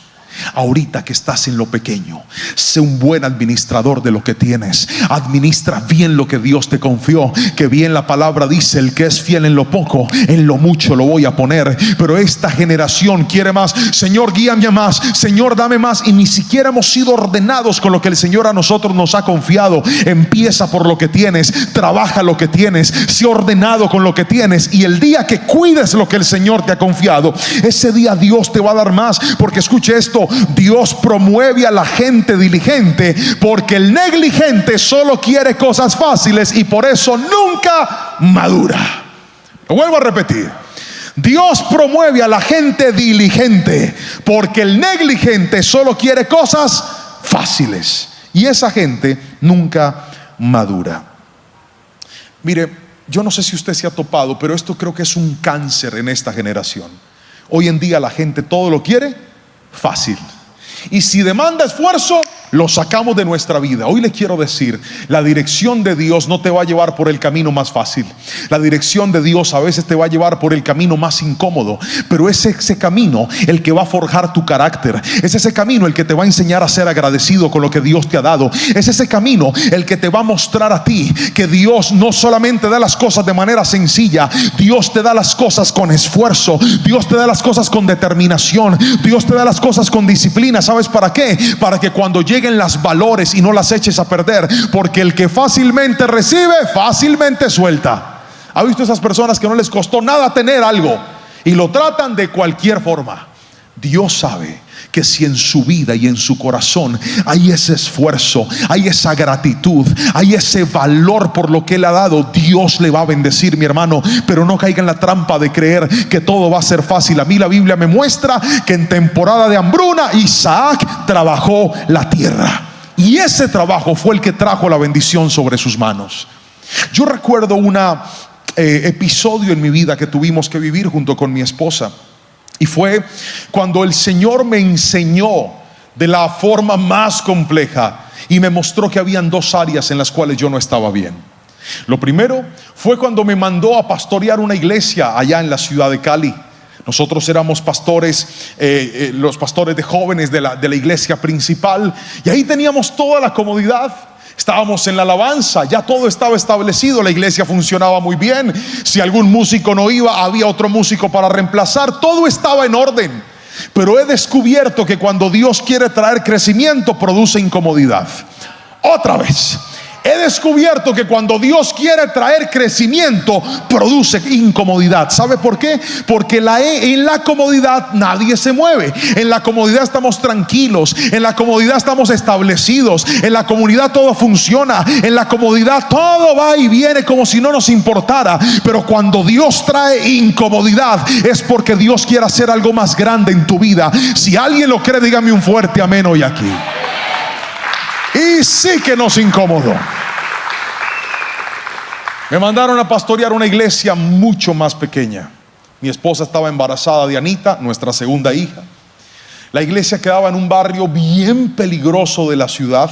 Ahorita que estás en lo pequeño, sé un buen administrador de lo que tienes. Administra bien lo que Dios te confió, que bien la palabra dice: el que es fiel en lo poco, en lo mucho lo voy a poner. Pero esta generación quiere más. Señor, guíame a más. Señor, dame más. Y ni siquiera hemos sido ordenados con lo que el Señor a nosotros nos ha confiado. Empieza por lo que tienes, trabaja lo que tienes, sé ordenado con lo que tienes, y el día que cuides lo que el Señor te ha confiado, ese día Dios te va a dar más. Porque escuche esto: Dios promueve a la gente diligente, porque el negligente solo quiere cosas fáciles y por eso nunca madura. Lo vuelvo a repetir: Dios promueve a la gente diligente, porque el negligente solo quiere cosas fáciles y esa gente nunca madura. Mire, yo no sé si usted se ha topado, pero esto creo que es un cáncer en esta generación. Hoy en día la gente todo lo quiere fácil, y si demanda esfuerzo, lo sacamos de nuestra vida. Hoy le quiero decir, la dirección de Dios no te va a llevar por el camino más fácil. La dirección de Dios a veces te va a llevar por el camino más incómodo, pero es ese camino el que va a forjar tu carácter. Es ese camino el que te va a enseñar a ser agradecido con lo que Dios te ha dado. Es ese camino el que te va a mostrar a ti que Dios no solamente da las cosas de manera sencilla, Dios te da las cosas con esfuerzo, Dios te da las cosas con determinación, Dios te da las cosas con disciplina. ¿Sabes para qué? Para que cuando lleguen las valores y no las eches a perder, porque el que fácilmente recibe, fácilmente suelta. ¿Ha visto esas personas que no les costó nada tener algo y lo tratan de cualquier forma? Dios sabe que si en su vida y en su corazón hay ese esfuerzo, hay esa gratitud, hay ese valor por lo que Él ha dado, Dios le va a bendecir, mi hermano. Pero no caiga en la trampa de creer que todo va a ser fácil. A mí la Biblia me muestra que en temporada de hambruna Isaac trabajó la tierra, y ese trabajo fue el que trajo la bendición sobre sus manos. Yo recuerdo un episodio en mi vida que tuvimos que vivir junto con mi esposa. Y fue cuando el Señor me enseñó de la forma más compleja y me mostró que habían dos áreas en las cuales yo no estaba bien. Lo primero fue cuando me mandó a pastorear una iglesia allá en la ciudad de Cali. Nosotros éramos pastores, los pastores de jóvenes de la iglesia principal, y ahí teníamos toda la comodidad. Estábamos en la alabanza, ya todo estaba establecido, la iglesia funcionaba muy bien. Si algún músico no iba, había otro músico para reemplazar, todo estaba en orden. Pero he descubierto que cuando Dios quiere traer crecimiento, produce incomodidad. Otra vez, he descubierto que cuando Dios quiere traer crecimiento, produce incomodidad. ¿Sabe por qué? Porque en la comodidad nadie se mueve. En la comodidad estamos tranquilos, en la comodidad estamos establecidos, en la comodidad todo funciona, en la comodidad todo va y viene como si no nos importara. Pero cuando Dios trae incomodidad, es porque Dios quiere hacer algo más grande en tu vida. Si alguien lo cree, dígame un fuerte amén hoy aquí. Y sí que nos incomodó. Me mandaron a pastorear una iglesia mucho más pequeña. Mi esposa estaba embarazada de Anita, nuestra segunda hija. La iglesia quedaba en un barrio bien peligroso de la ciudad.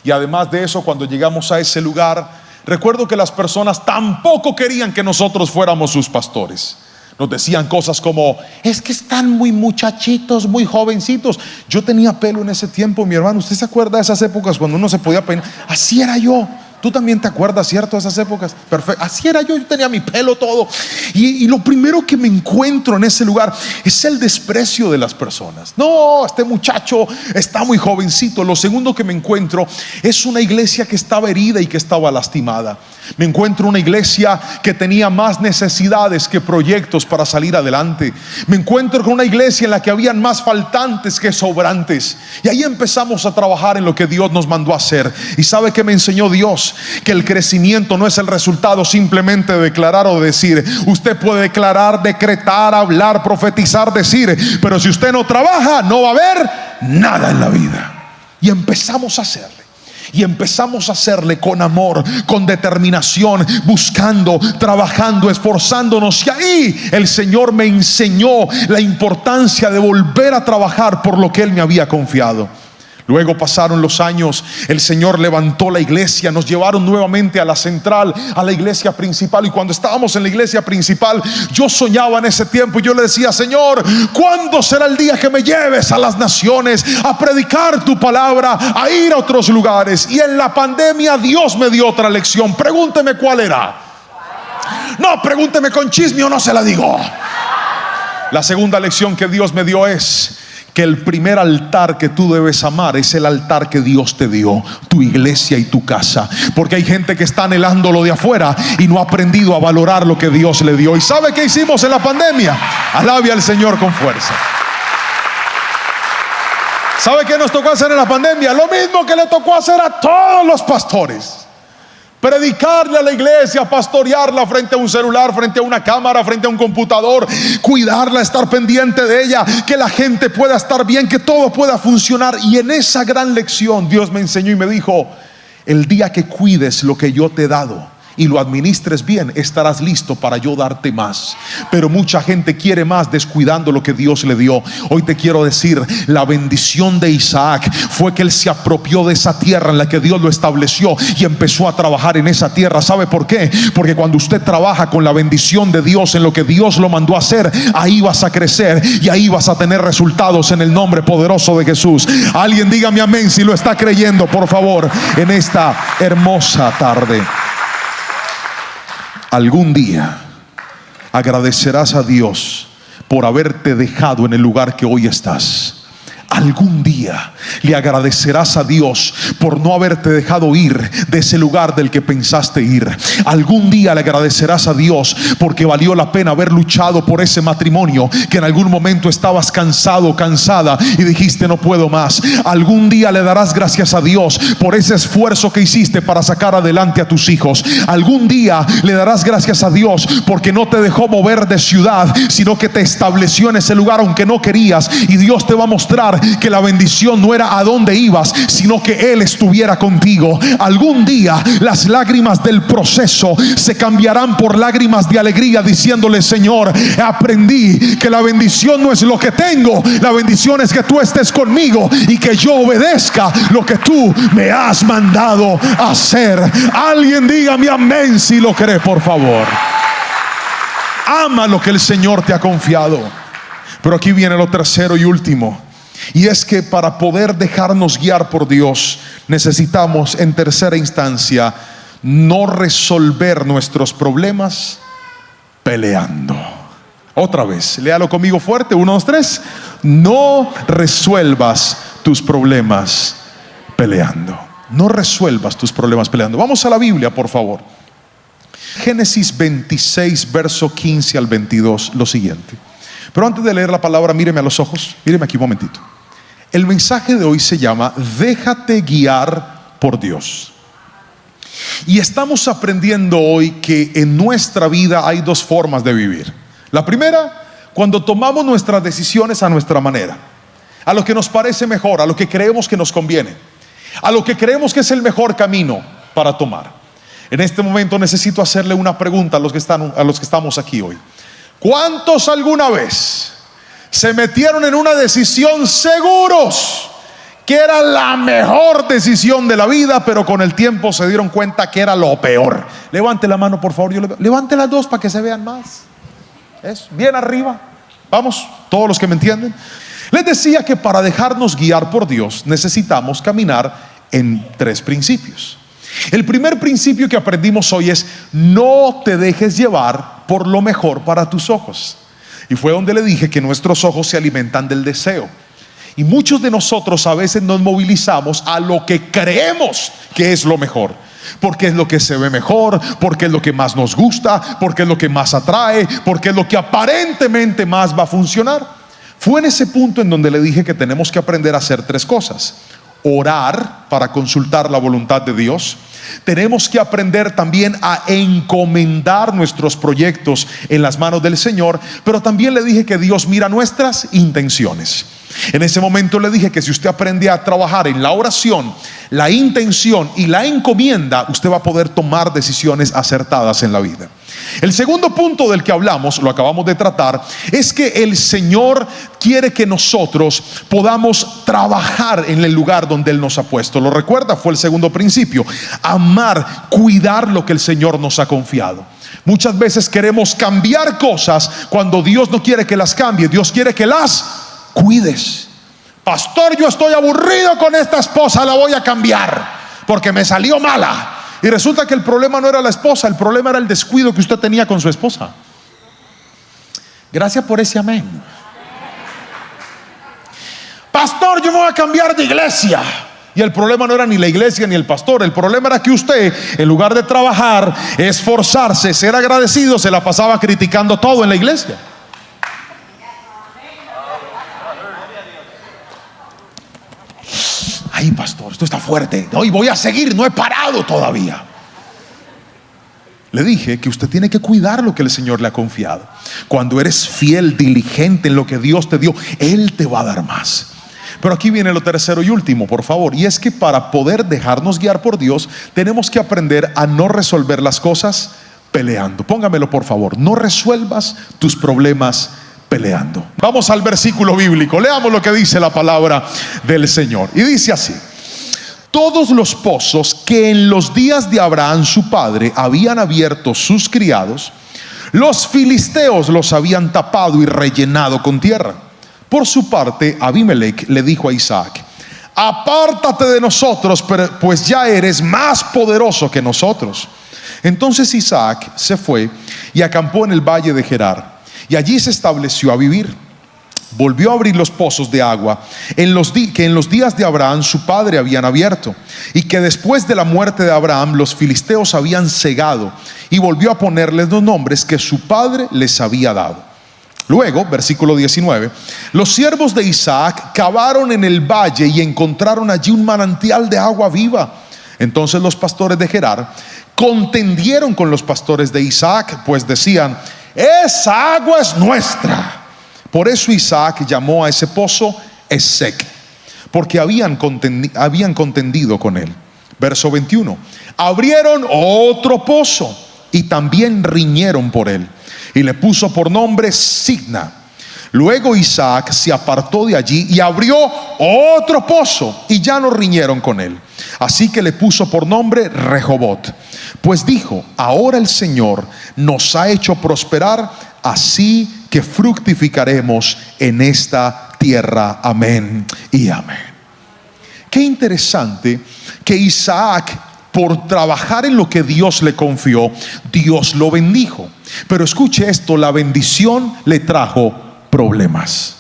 Y además de eso, cuando llegamos a ese lugar, recuerdo que las personas tampoco querían que nosotros fuéramos sus pastores. Nos decían cosas como: es que están muy muchachitos, muy jovencitos. Yo tenía pelo en ese tiempo, mi hermano. ¿Usted se acuerda de esas épocas cuando uno se podía peinar? Así era yo. Tú también te acuerdas, ¿cierto? De esas épocas. Perfecto. Así era yo tenía mi pelo todo. Y lo primero que me encuentro en ese lugar es el desprecio de las personas. No, este muchacho está muy jovencito. Lo segundo que me encuentro es una iglesia que estaba herida y que estaba lastimada. Me encuentro una iglesia que tenía más necesidades que proyectos para salir adelante. Me encuentro con una iglesia en la que habían más faltantes que sobrantes. Y ahí empezamos a trabajar en lo que Dios nos mandó a hacer. ¿Y sabe qué me enseñó Dios? Que el crecimiento no es el resultado simplemente de declarar o decir. Usted puede declarar, decretar, hablar, profetizar, decir, pero si usted no trabaja, no va a haber nada en la vida. Y empezamos a hacerle. Y empezamos a hacerle con amor, con determinación, buscando, trabajando, esforzándonos. Y ahí el Señor me enseñó la importancia de volver a trabajar por lo que Él me había confiado. Luego pasaron los años, el Señor levantó la iglesia, nos llevaron nuevamente a la central, a la iglesia principal. Y cuando estábamos en la iglesia principal, yo soñaba en ese tiempo y yo le decía: Señor, ¿cuándo será el día que me lleves a las naciones a predicar tu palabra, a ir a otros lugares? Y en la pandemia Dios me dio otra lección. Pregúnteme cuál era. No, pregúnteme con chisme o no se la digo. La segunda lección que Dios me dio es que el primer altar que tú debes amar es el altar que Dios te dio, tu iglesia y tu casa. Porque hay gente que está anhelando lo de afuera y no ha aprendido a valorar lo que Dios le dio. ¿Y sabe qué hicimos en la pandemia? Alabe al Señor con fuerza. ¿Sabe qué nos tocó hacer en la pandemia? Lo mismo que le tocó hacer a todos los pastores. Predicarle a la iglesia, pastorearla frente a un celular, frente a una cámara, frente a un computador, cuidarla, estar pendiente de ella, que la gente pueda estar bien, que todo pueda funcionar. Y en esa gran lección Dios me enseñó y me dijo: El día que cuides lo que yo te he dado y lo administres bien, estarás listo para yo darte más. Pero mucha gente quiere más descuidando lo que Dios le dio. Hoy te quiero decir, la bendición de Isaac fue que él se apropió de esa tierra en la que Dios lo estableció y empezó a trabajar en esa tierra. ¿Sabe por qué? Porque cuando usted trabaja con la bendición de Dios en lo que Dios lo mandó a hacer, ahí vas a crecer y ahí vas a tener resultados en el nombre poderoso de Jesús. Alguien dígame amén si lo está creyendo, por favor, en esta hermosa tarde. Algún día agradecerás a Dios por haberte dejado en el lugar que hoy estás. Algún día le agradecerás a Dios por no haberte dejado ir de ese lugar del que pensaste ir. Algún día le agradecerás a Dios porque valió la pena haber luchado por ese matrimonio que en algún momento estabas cansado o cansada y dijiste no puedo más. Algún día le darás gracias a Dios por ese esfuerzo que hiciste para sacar adelante a tus hijos. Algún día le darás gracias a Dios porque no te dejó mover de ciudad, sino que te estableció en ese lugar aunque no querías, y Dios te va a mostrar que la bendición no era a dónde ibas, sino que Él estuviera contigo. Algún día las lágrimas del proceso se cambiarán por lágrimas de alegría, diciéndole Señor, aprendí que la bendición no es lo que tengo, la bendición es que tú estés conmigo y que yo obedezca lo que tú me has mandado a hacer. Alguien dígame amén si lo cree, por favor. Ama lo que el Señor te ha confiado. Pero aquí viene lo tercero y último, y es que para poder dejarnos guiar por Dios necesitamos, en tercera instancia, no resolver nuestros problemas peleando. Otra vez, léalo conmigo fuerte, 1, 2, 3. No resuelvas tus problemas peleando. No resuelvas tus problemas peleando. Vamos a la Biblia, por favor. Génesis 26, verso 15 al 22, lo siguiente. Pero antes de leer la palabra, míreme a los ojos, míreme aquí un momentito. El mensaje de hoy se llama déjate guiar por Dios. Y estamos aprendiendo hoy que en nuestra vida hay dos formas de vivir. La primera, cuando tomamos nuestras decisiones a nuestra manera, a lo que nos parece mejor, a lo que creemos que nos conviene, a lo que creemos que es el mejor camino para tomar. En este momento necesito hacerle una pregunta a los que estamos aquí hoy. ¿Cuántos alguna vez se metieron en una decisión seguros que era la mejor decisión de la vida, pero con el tiempo se dieron cuenta que era lo peor? Levante la mano, por favor. Levante las dos para que se vean más. Es bien arriba. Vamos, todos los que me entienden. Les decía que para dejarnos guiar por Dios necesitamos caminar en 3 principios. El primer principio que aprendimos hoy es: no te dejes llevar por lo mejor para tus ojos. Y fue donde le dije que nuestros ojos se alimentan del deseo. Y muchos de nosotros a veces nos movilizamos a lo que creemos que es lo mejor, porque es lo que se ve mejor, porque es lo que más nos gusta, porque es lo que más atrae, porque es lo que aparentemente más va a funcionar. Fue en ese punto en donde le dije que tenemos que aprender a hacer 3 cosas. Orar para consultar la voluntad de Dios. Tenemos que aprender también a encomendar nuestros proyectos en las manos del Señor. Pero también le dije que Dios mira nuestras intenciones. En ese momento le dije que si usted aprende a trabajar en la oración, la intención y la encomienda, usted va a poder tomar decisiones acertadas en la vida. El segundo punto del que hablamos, lo acabamos de tratar, es que el Señor quiere que nosotros podamos trabajar en el lugar donde Él nos ha puesto. ¿Lo recuerda? Fue el segundo principio. Amar, cuidar lo que el Señor nos ha confiado. Muchas veces queremos cambiar cosas cuando Dios no quiere que las cambie. Dios quiere que las cuides. Pastor, yo estoy aburrido con esta esposa, la voy a cambiar porque me salió mala. Y resulta que el problema no era la esposa, el problema era el descuido que usted tenía con su esposa. Gracias por ese amén. Pastor, yo me voy a cambiar de iglesia. Y el problema no era ni la iglesia ni el pastor. El problema era que usted, en lugar de trabajar, esforzarse, ser agradecido, se la pasaba criticando todo en la iglesia. Ay, pastor, esto está fuerte. Hoy voy a seguir, no he parado todavía. Le dije que usted tiene que cuidar lo que el Señor le ha confiado. Cuando eres fiel, diligente en lo que Dios te dio, Él te va a dar más. Pero aquí viene lo tercero y último, por favor, y es que para poder dejarnos guiar por Dios, tenemos que aprender a no resolver las cosas peleando. Póngamelo por favor, no resuelvas tus problemas peleando. Vamos al versículo bíblico, leamos lo que dice la palabra del Señor. Y dice así: todos los pozos que en los días de Abraham su padre habían abierto sus criados, los filisteos los habían tapado y rellenado con tierra. Por su parte, Abimelech le dijo a Isaac: apártate de nosotros, pues ya eres más poderoso que nosotros. Entonces Isaac se fue y acampó en el valle de Gerar, y allí se estableció a vivir. Volvió a abrir los pozos de agua que en los días de Abraham su padre habían abierto, y que después de la muerte de Abraham los filisteos habían cegado, y volvió a ponerles los nombres que su padre les había dado. Luego, versículo 19, los siervos de Isaac cavaron en el valle y encontraron allí un manantial de agua viva. Entonces los pastores de Gerar contendieron con los pastores de Isaac, pues decían: esa agua es nuestra. Por eso Isaac llamó a ese pozo Esek, porque habían contendido con él. Verso 21, abrieron otro pozo y también riñeron por él, y le puso por nombre Signa. Luego Isaac se apartó de allí y abrió otro pozo, y ya no riñeron con él. Así que le puso por nombre Rehobot, pues dijo: ahora el Señor nos ha hecho prosperar, así que fructificaremos en esta tierra. Amén y amén. Qué interesante que Isaac, por trabajar en lo que Dios le confió, Dios lo bendijo. Pero escuche esto: la bendición le trajo problemas.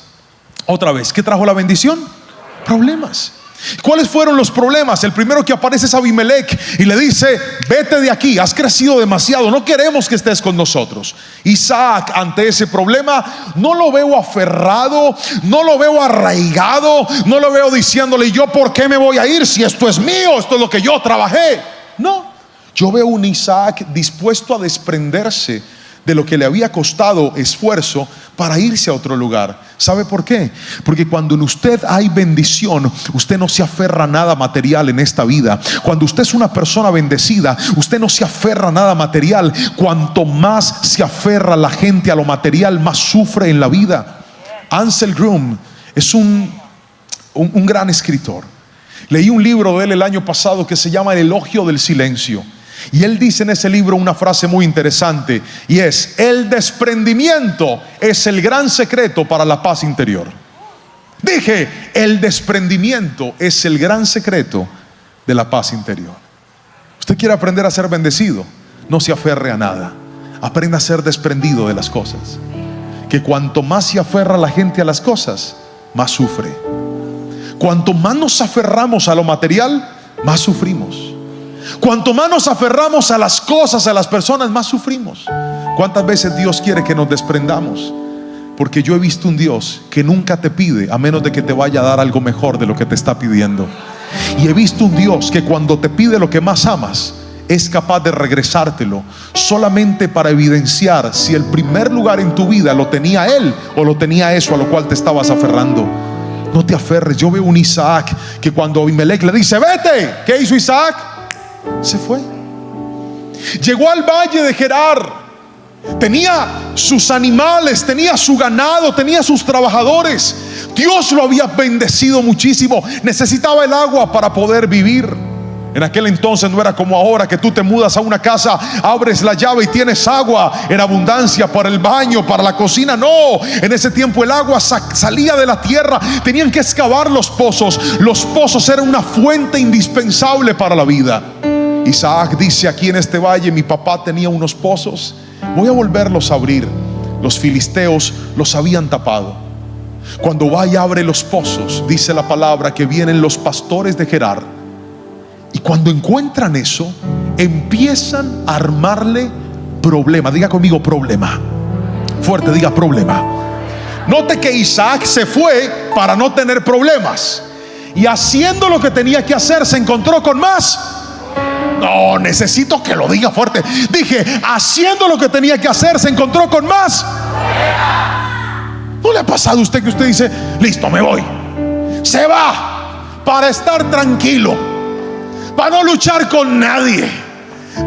Otra vez, ¿qué trajo la bendición? Problemas. ¿Cuáles fueron los problemas? El primero que aparece es Abimelech y le dice: vete de aquí, has crecido demasiado, no queremos que estés con nosotros. Isaac, ante ese problema, no lo veo aferrado, no lo veo arraigado, no lo veo diciéndole: yo por qué me voy a ir si esto es mío, esto es lo que yo trabajé. No, yo veo un Isaac dispuesto a desprenderse de lo que le había costado esfuerzo para irse a otro lugar. ¿Sabe por qué? Porque cuando en usted hay bendición, usted no se aferra a nada material en esta vida. Cuando usted es una persona bendecida, usted no se aferra a nada material. Cuanto más se aferra la gente a lo material, más sufre en la vida. Ansel Groom es un gran escritor. Leí un libro de él el año pasado que se llama El elogio del silencio. Y él dice en ese libro una frase muy interesante, y es: el desprendimiento es el gran secreto para la paz interior. Dije, el desprendimiento es el gran secreto de la paz interior. Usted quiere aprender a ser bendecido, no se aferre a nada, aprenda a ser desprendido de las cosas. Que cuanto más se aferra la gente a las cosas, más sufre. Cuanto más nos aferramos a lo material, más sufrimos. Cuanto más nos aferramos a las cosas, a las personas, más sufrimos. ¿Cuántas veces Dios quiere que nos desprendamos? Porque yo he visto un Dios que nunca te pide a menos de que te vaya a dar algo mejor de lo que te está pidiendo. Y he visto un Dios que cuando te pide lo que más amas, es capaz de regresártelo solamente para evidenciar si el primer lugar en tu vida lo tenía Él o lo tenía eso a lo cual te estabas aferrando. No te aferres. Yo veo un Isaac que cuando Abimelech le dice: vete, ¿qué hizo Isaac? Se fue. Llegó al valle de Gerar. Tenía sus animales, tenía su ganado, tenía sus trabajadores. Dios lo había bendecido muchísimo. Necesitaba el agua para poder vivir. En aquel entonces no era como ahora, que tú te mudas a una casa, abres la llave y tienes agua en abundancia para el baño, para la cocina. No, en ese tiempo el agua salía de la tierra. Tenían que excavar los pozos. Los pozos eran una fuente indispensable para la vida. Isaac dice: aquí en este valle mi papá tenía unos pozos, voy a volverlos a abrir. Los filisteos los habían tapado. Cuando va y abre los pozos, dice la palabra que vienen los pastores de Gerar, y cuando encuentran eso, empiezan a armarle problema. Diga conmigo: problema. Fuerte, diga: problema. Note que Isaac se fue para no tener problemas, y haciendo lo que tenía que hacer se encontró con más. No, necesito que lo diga fuerte. Dije, haciendo lo que tenía que hacer, se encontró con más. ¿No le ha pasado a usted que usted dice: listo, me voy? Se va para estar tranquilo, para no luchar con nadie,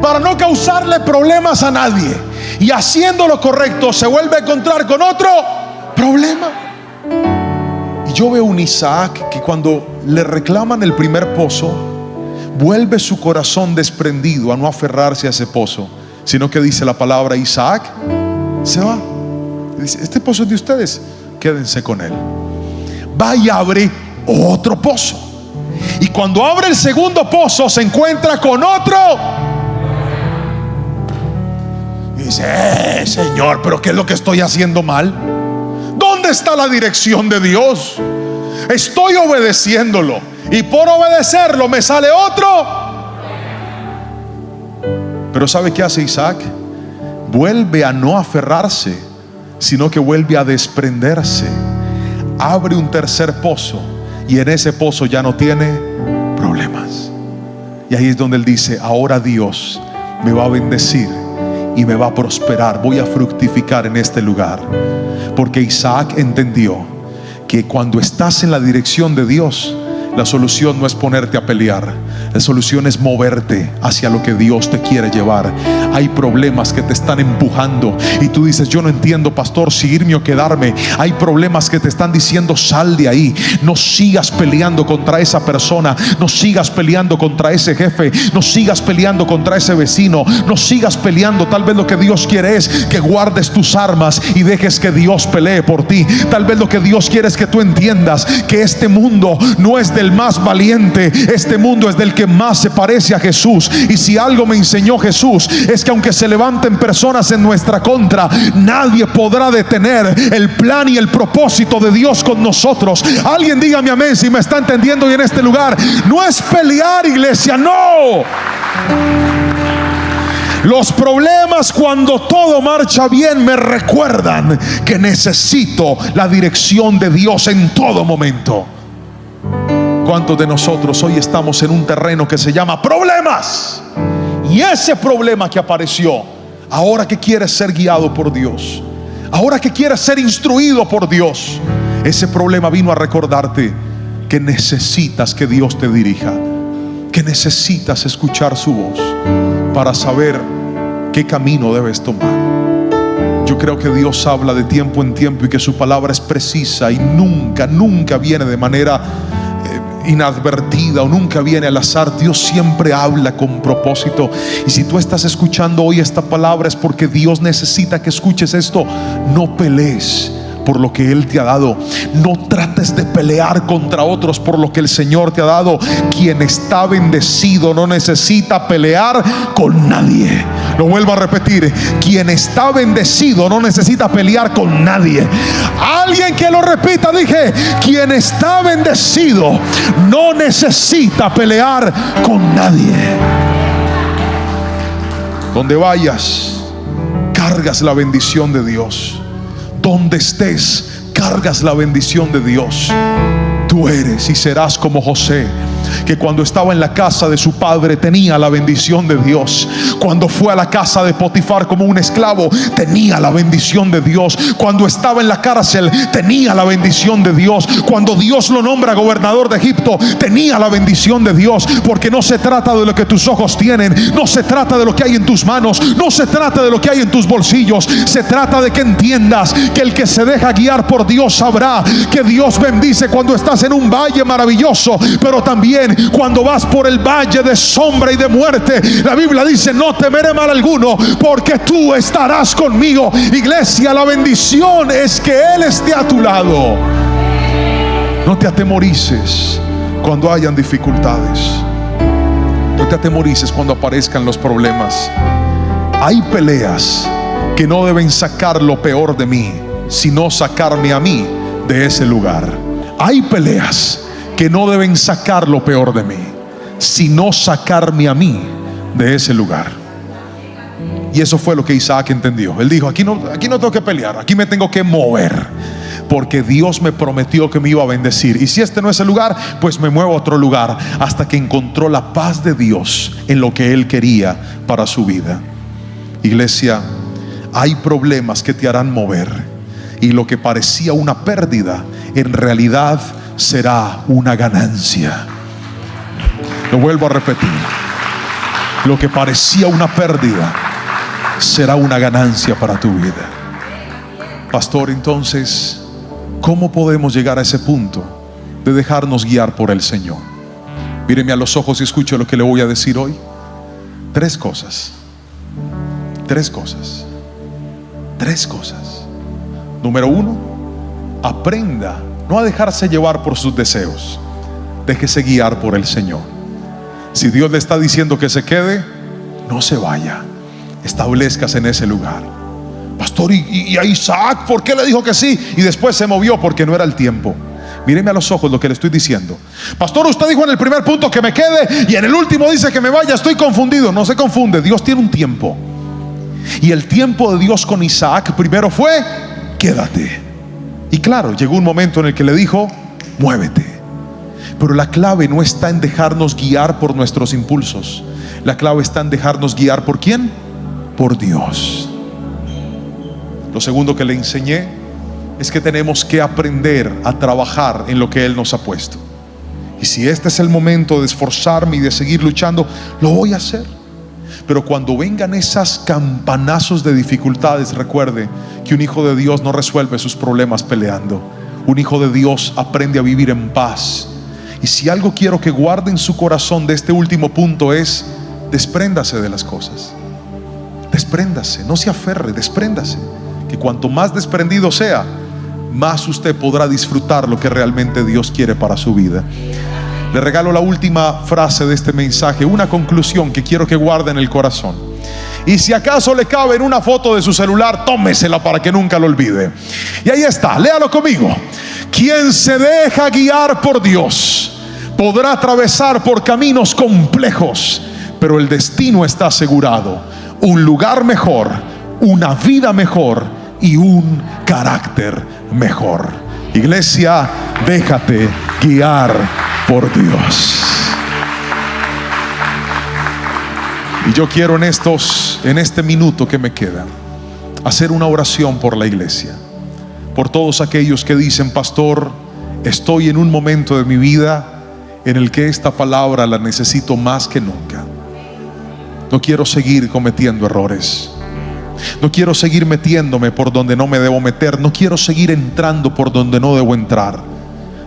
para no causarle problemas a nadie. Y haciendo lo correcto se vuelve a encontrar con otro problema. Y yo veo un Isaac que cuando le reclaman el primer pozo, vuelve su corazón desprendido a no aferrarse a ese pozo, sino que dice la palabra: Isaac se va. Dice: este pozo es de ustedes, quédense con él. Va y abre otro pozo. Y cuando abre el segundo pozo se encuentra con otro. Y dice: Señor, pero ¿qué es lo que estoy haciendo mal? ¿Dónde está la dirección de Dios? Estoy obedeciéndolo y por obedecerlo me sale otro. Pero ¿sabe qué hace Isaac? Vuelve a no aferrarse, sino que vuelve a desprenderse. Abre un tercer pozo y en ese pozo ya no tiene problemas. Y ahí es donde él dice: ahora Dios me va a bendecir y me va a prosperar, voy a fructificar en este lugar. Porque Isaac entendió que cuando estás en la dirección de Dios, la solución no es ponerte a pelear, la solución es moverte hacia lo que Dios te quiere llevar. Hay problemas que te están empujando y tú dices: yo no entiendo, pastor, si irme o quedarme. Hay problemas que te están diciendo: sal de ahí, no sigas peleando contra esa persona, no sigas peleando contra ese jefe, no sigas peleando contra ese vecino, no sigas peleando. Tal vez lo que Dios quiere es que guardes tus armas y dejes que Dios pelee por ti. Tal vez lo que Dios quiere es que tú entiendas que este mundo no es del más valiente, este mundo es del que más se parece a Jesús. Y si algo me enseñó Jesús es que aunque se levanten personas en nuestra contra, nadie podrá detener el plan y el propósito de Dios con nosotros. Alguien dígame amén si me está entendiendo. Y en este lugar no es pelear, iglesia, no. Los problemas, cuando todo marcha bien, me recuerdan que necesito la dirección de Dios en todo momento. ¿Cuántos de nosotros hoy estamos en un terreno que se llama problemas? Y ese problema que apareció, ahora que quieres ser guiado por Dios, ahora que quieres ser instruido por Dios, ese problema vino a recordarte que necesitas que Dios te dirija, que necesitas escuchar su voz para saber qué camino debes tomar. Yo creo que Dios habla de tiempo en tiempo y que su palabra es precisa y nunca viene de manera inadvertida o nunca viene al azar. Dios siempre habla con propósito. Y si tú estás escuchando hoy esta palabra es porque Dios necesita que escuches esto. No pelees por lo que Él te ha dado. No trates de pelear contra otros por lo que el Señor te ha dado. Quien está bendecido no necesita pelear con nadie. Lo vuelvo a repetir: quien está bendecido no necesita pelear con nadie. Alguien que lo repita. Dije: quien está bendecido no necesita pelear con nadie. Donde vayas, cargas la bendición de Dios. Donde estés, cargas la bendición de Dios. Tú eres y serás como José, que cuando estaba en la casa de su padre tenía la bendición de Dios. Cuando fue a la casa de Potifar como un esclavo, tenía la bendición de Dios. Cuando estaba en la cárcel, tenía la bendición de Dios. Cuando Dios lo nombra gobernador de Egipto, tenía la bendición de Dios. Porque no se trata de lo que tus ojos tienen, no se trata de lo que hay en tus manos, no se trata de lo que hay en tus bolsillos. Se trata de que entiendas que el que se deja guiar por Dios sabrá que Dios bendice cuando estás en un valle maravilloso, pero también cuando vas por el valle de sombra y de muerte. La Biblia dice: no temeré mal alguno, porque tú estarás conmigo. Iglesia, la bendición es que Él esté a tu lado. No te atemorices cuando hayan dificultades. No te atemorices cuando aparezcan los problemas. Hay peleas que no deben sacar lo peor de mí, sino sacarme a mí de ese lugar. Hay peleas que no deben sacar lo peor de mí, sino sacarme a mí de ese lugar. Y eso fue lo que Isaac entendió. Él dijo: aquí no tengo que pelear, aquí me tengo que mover, porque Dios me prometió que me iba a bendecir. Y si este no es el lugar, pues me muevo a otro lugar, hasta que encontró la paz de Dios en lo que Él quería para su vida. Iglesia, hay problemas que te harán mover, y lo que parecía una pérdida en realidad será una ganancia. Lo vuelvo a repetir. Lo que parecía una pérdida será una ganancia para tu vida. Pastor, entonces, ¿cómo podemos llegar a ese punto de dejarnos guiar por el Señor? Míreme a los ojos y escuche lo que le voy a decir hoy. Tres cosas. Número uno, aprenda no a dejarse llevar por sus deseos. Déjese guiar por el Señor. Si Dios le está diciendo que se quede, no se vaya. Establezcase en ese lugar. Pastor, ¿y a Isaac por qué le dijo que sí? Y después se movió porque no era el tiempo. Míreme a los ojos lo que le estoy diciendo. Pastor, usted dijo en el primer punto que me quede y en el último dice que me vaya. Estoy confundido. No se confunde. Dios tiene un tiempo. Y el tiempo de Dios con Isaac primero fue: quédate. Y claro, llegó un momento en el que le dijo: muévete. Pero la clave no está en dejarnos guiar por nuestros impulsos. La clave está en dejarnos guiar ¿por quién? Por Dios. Lo segundo que le enseñé es que tenemos que aprender a trabajar en lo que Él nos ha puesto. Y si este es el momento de esforzarme y de seguir luchando, lo voy a hacer. Pero cuando vengan esas campanazos de dificultades, recuerde que un hijo de Dios no resuelve sus problemas peleando. Un hijo de Dios aprende a vivir en paz. Y si algo quiero que guarde en su corazón de este último punto es: despréndase de las cosas. Despréndase, no se aferre, despréndase. Que cuanto más desprendido sea, más usted podrá disfrutar lo que realmente Dios quiere para su vida. Le regalo la última frase de este mensaje, una conclusión que quiero que guarde en el corazón. Y si acaso le cabe en una foto de su celular, tómesela para que nunca lo olvide. Y ahí está, léalo conmigo. Quien se deja guiar por Dios podrá atravesar por caminos complejos, pero el destino está asegurado: un lugar mejor, una vida mejor y un carácter mejor. Iglesia, déjate guiar por Dios. Y yo quiero en este minuto que me queda hacer una oración por la iglesia, por todos aquellos que dicen: pastor, estoy en un momento de mi vida en el que esta palabra la necesito más que nunca. No quiero seguir cometiendo errores. No quiero seguir metiéndome por donde no me debo meter. No quiero seguir entrando por donde no debo entrar.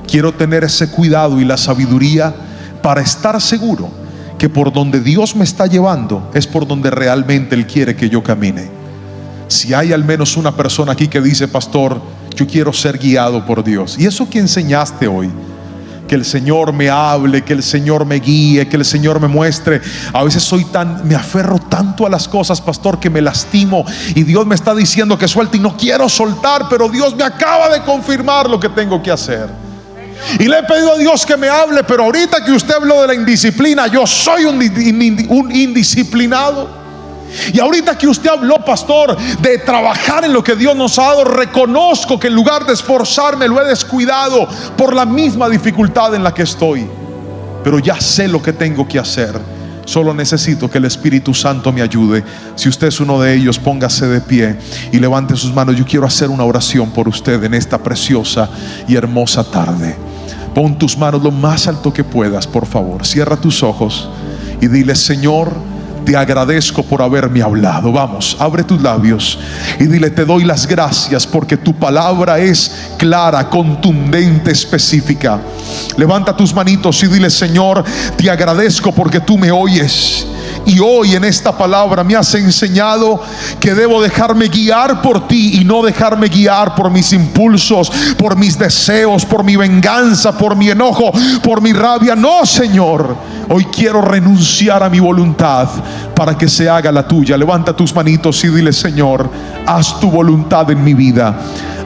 Quiero tener ese cuidado y la sabiduría para estar seguro que por donde Dios me está llevando es por donde realmente Él quiere que yo camine. Si hay al menos una persona aquí que dice: pastor, yo quiero ser guiado por Dios. Y eso que enseñaste hoy, que el Señor me hable, que el Señor me guíe, que el Señor me muestre. A veces me aferro tanto a las cosas, pastor, que me lastimo, y Dios me está diciendo que suelte y no quiero soltar, pero Dios me acaba de confirmar lo que tengo que hacer. Y le he pedido a Dios que me hable, pero ahorita que usted habló de la indisciplina, yo soy un indisciplinado. Y ahorita que usted habló, pastor, de trabajar en lo que Dios nos ha dado, reconozco que en lugar de esforzarme lo he descuidado por la misma dificultad en la que estoy. Pero ya sé lo que tengo que hacer. Solo necesito que el Espíritu Santo me ayude. Si usted es uno de ellos, póngase de pie y levante sus manos. Yo quiero hacer una oración por usted en esta preciosa y hermosa tarde. Pon tus manos lo más alto que puedas, por favor. Cierra tus ojos y dile: Señor, te agradezco por haberme hablado. Vamos, abre tus labios y dile: te doy las gracias porque tu palabra es clara, contundente, específica. Levanta tus manitos y dile: Señor, te agradezco porque tú me oyes. Y hoy en esta palabra me has enseñado que debo dejarme guiar por ti y no dejarme guiar por mis impulsos, por mis deseos, por mi venganza, por mi enojo, por mi rabia. No, Señor, hoy quiero renunciar a mi voluntad para que se haga la tuya. Levanta tus manitos y dile: Señor, haz tu voluntad en mi vida.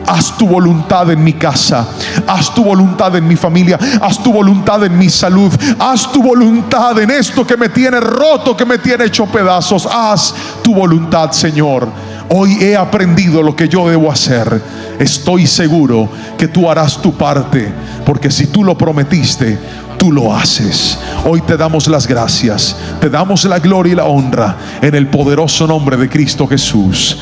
Haz tu voluntad en mi casa. Haz tu voluntad en mi familia. Haz tu voluntad en mi salud. Haz tu voluntad en esto que me tiene roto, que me tiene hecho pedazos. Haz tu voluntad, Señor. Hoy he aprendido lo que yo debo hacer. Estoy seguro que tú harás tu parte, porque si tú lo prometiste, tú lo haces. Hoy te damos las gracias, te damos la gloria y la honra en el poderoso nombre de Cristo Jesús.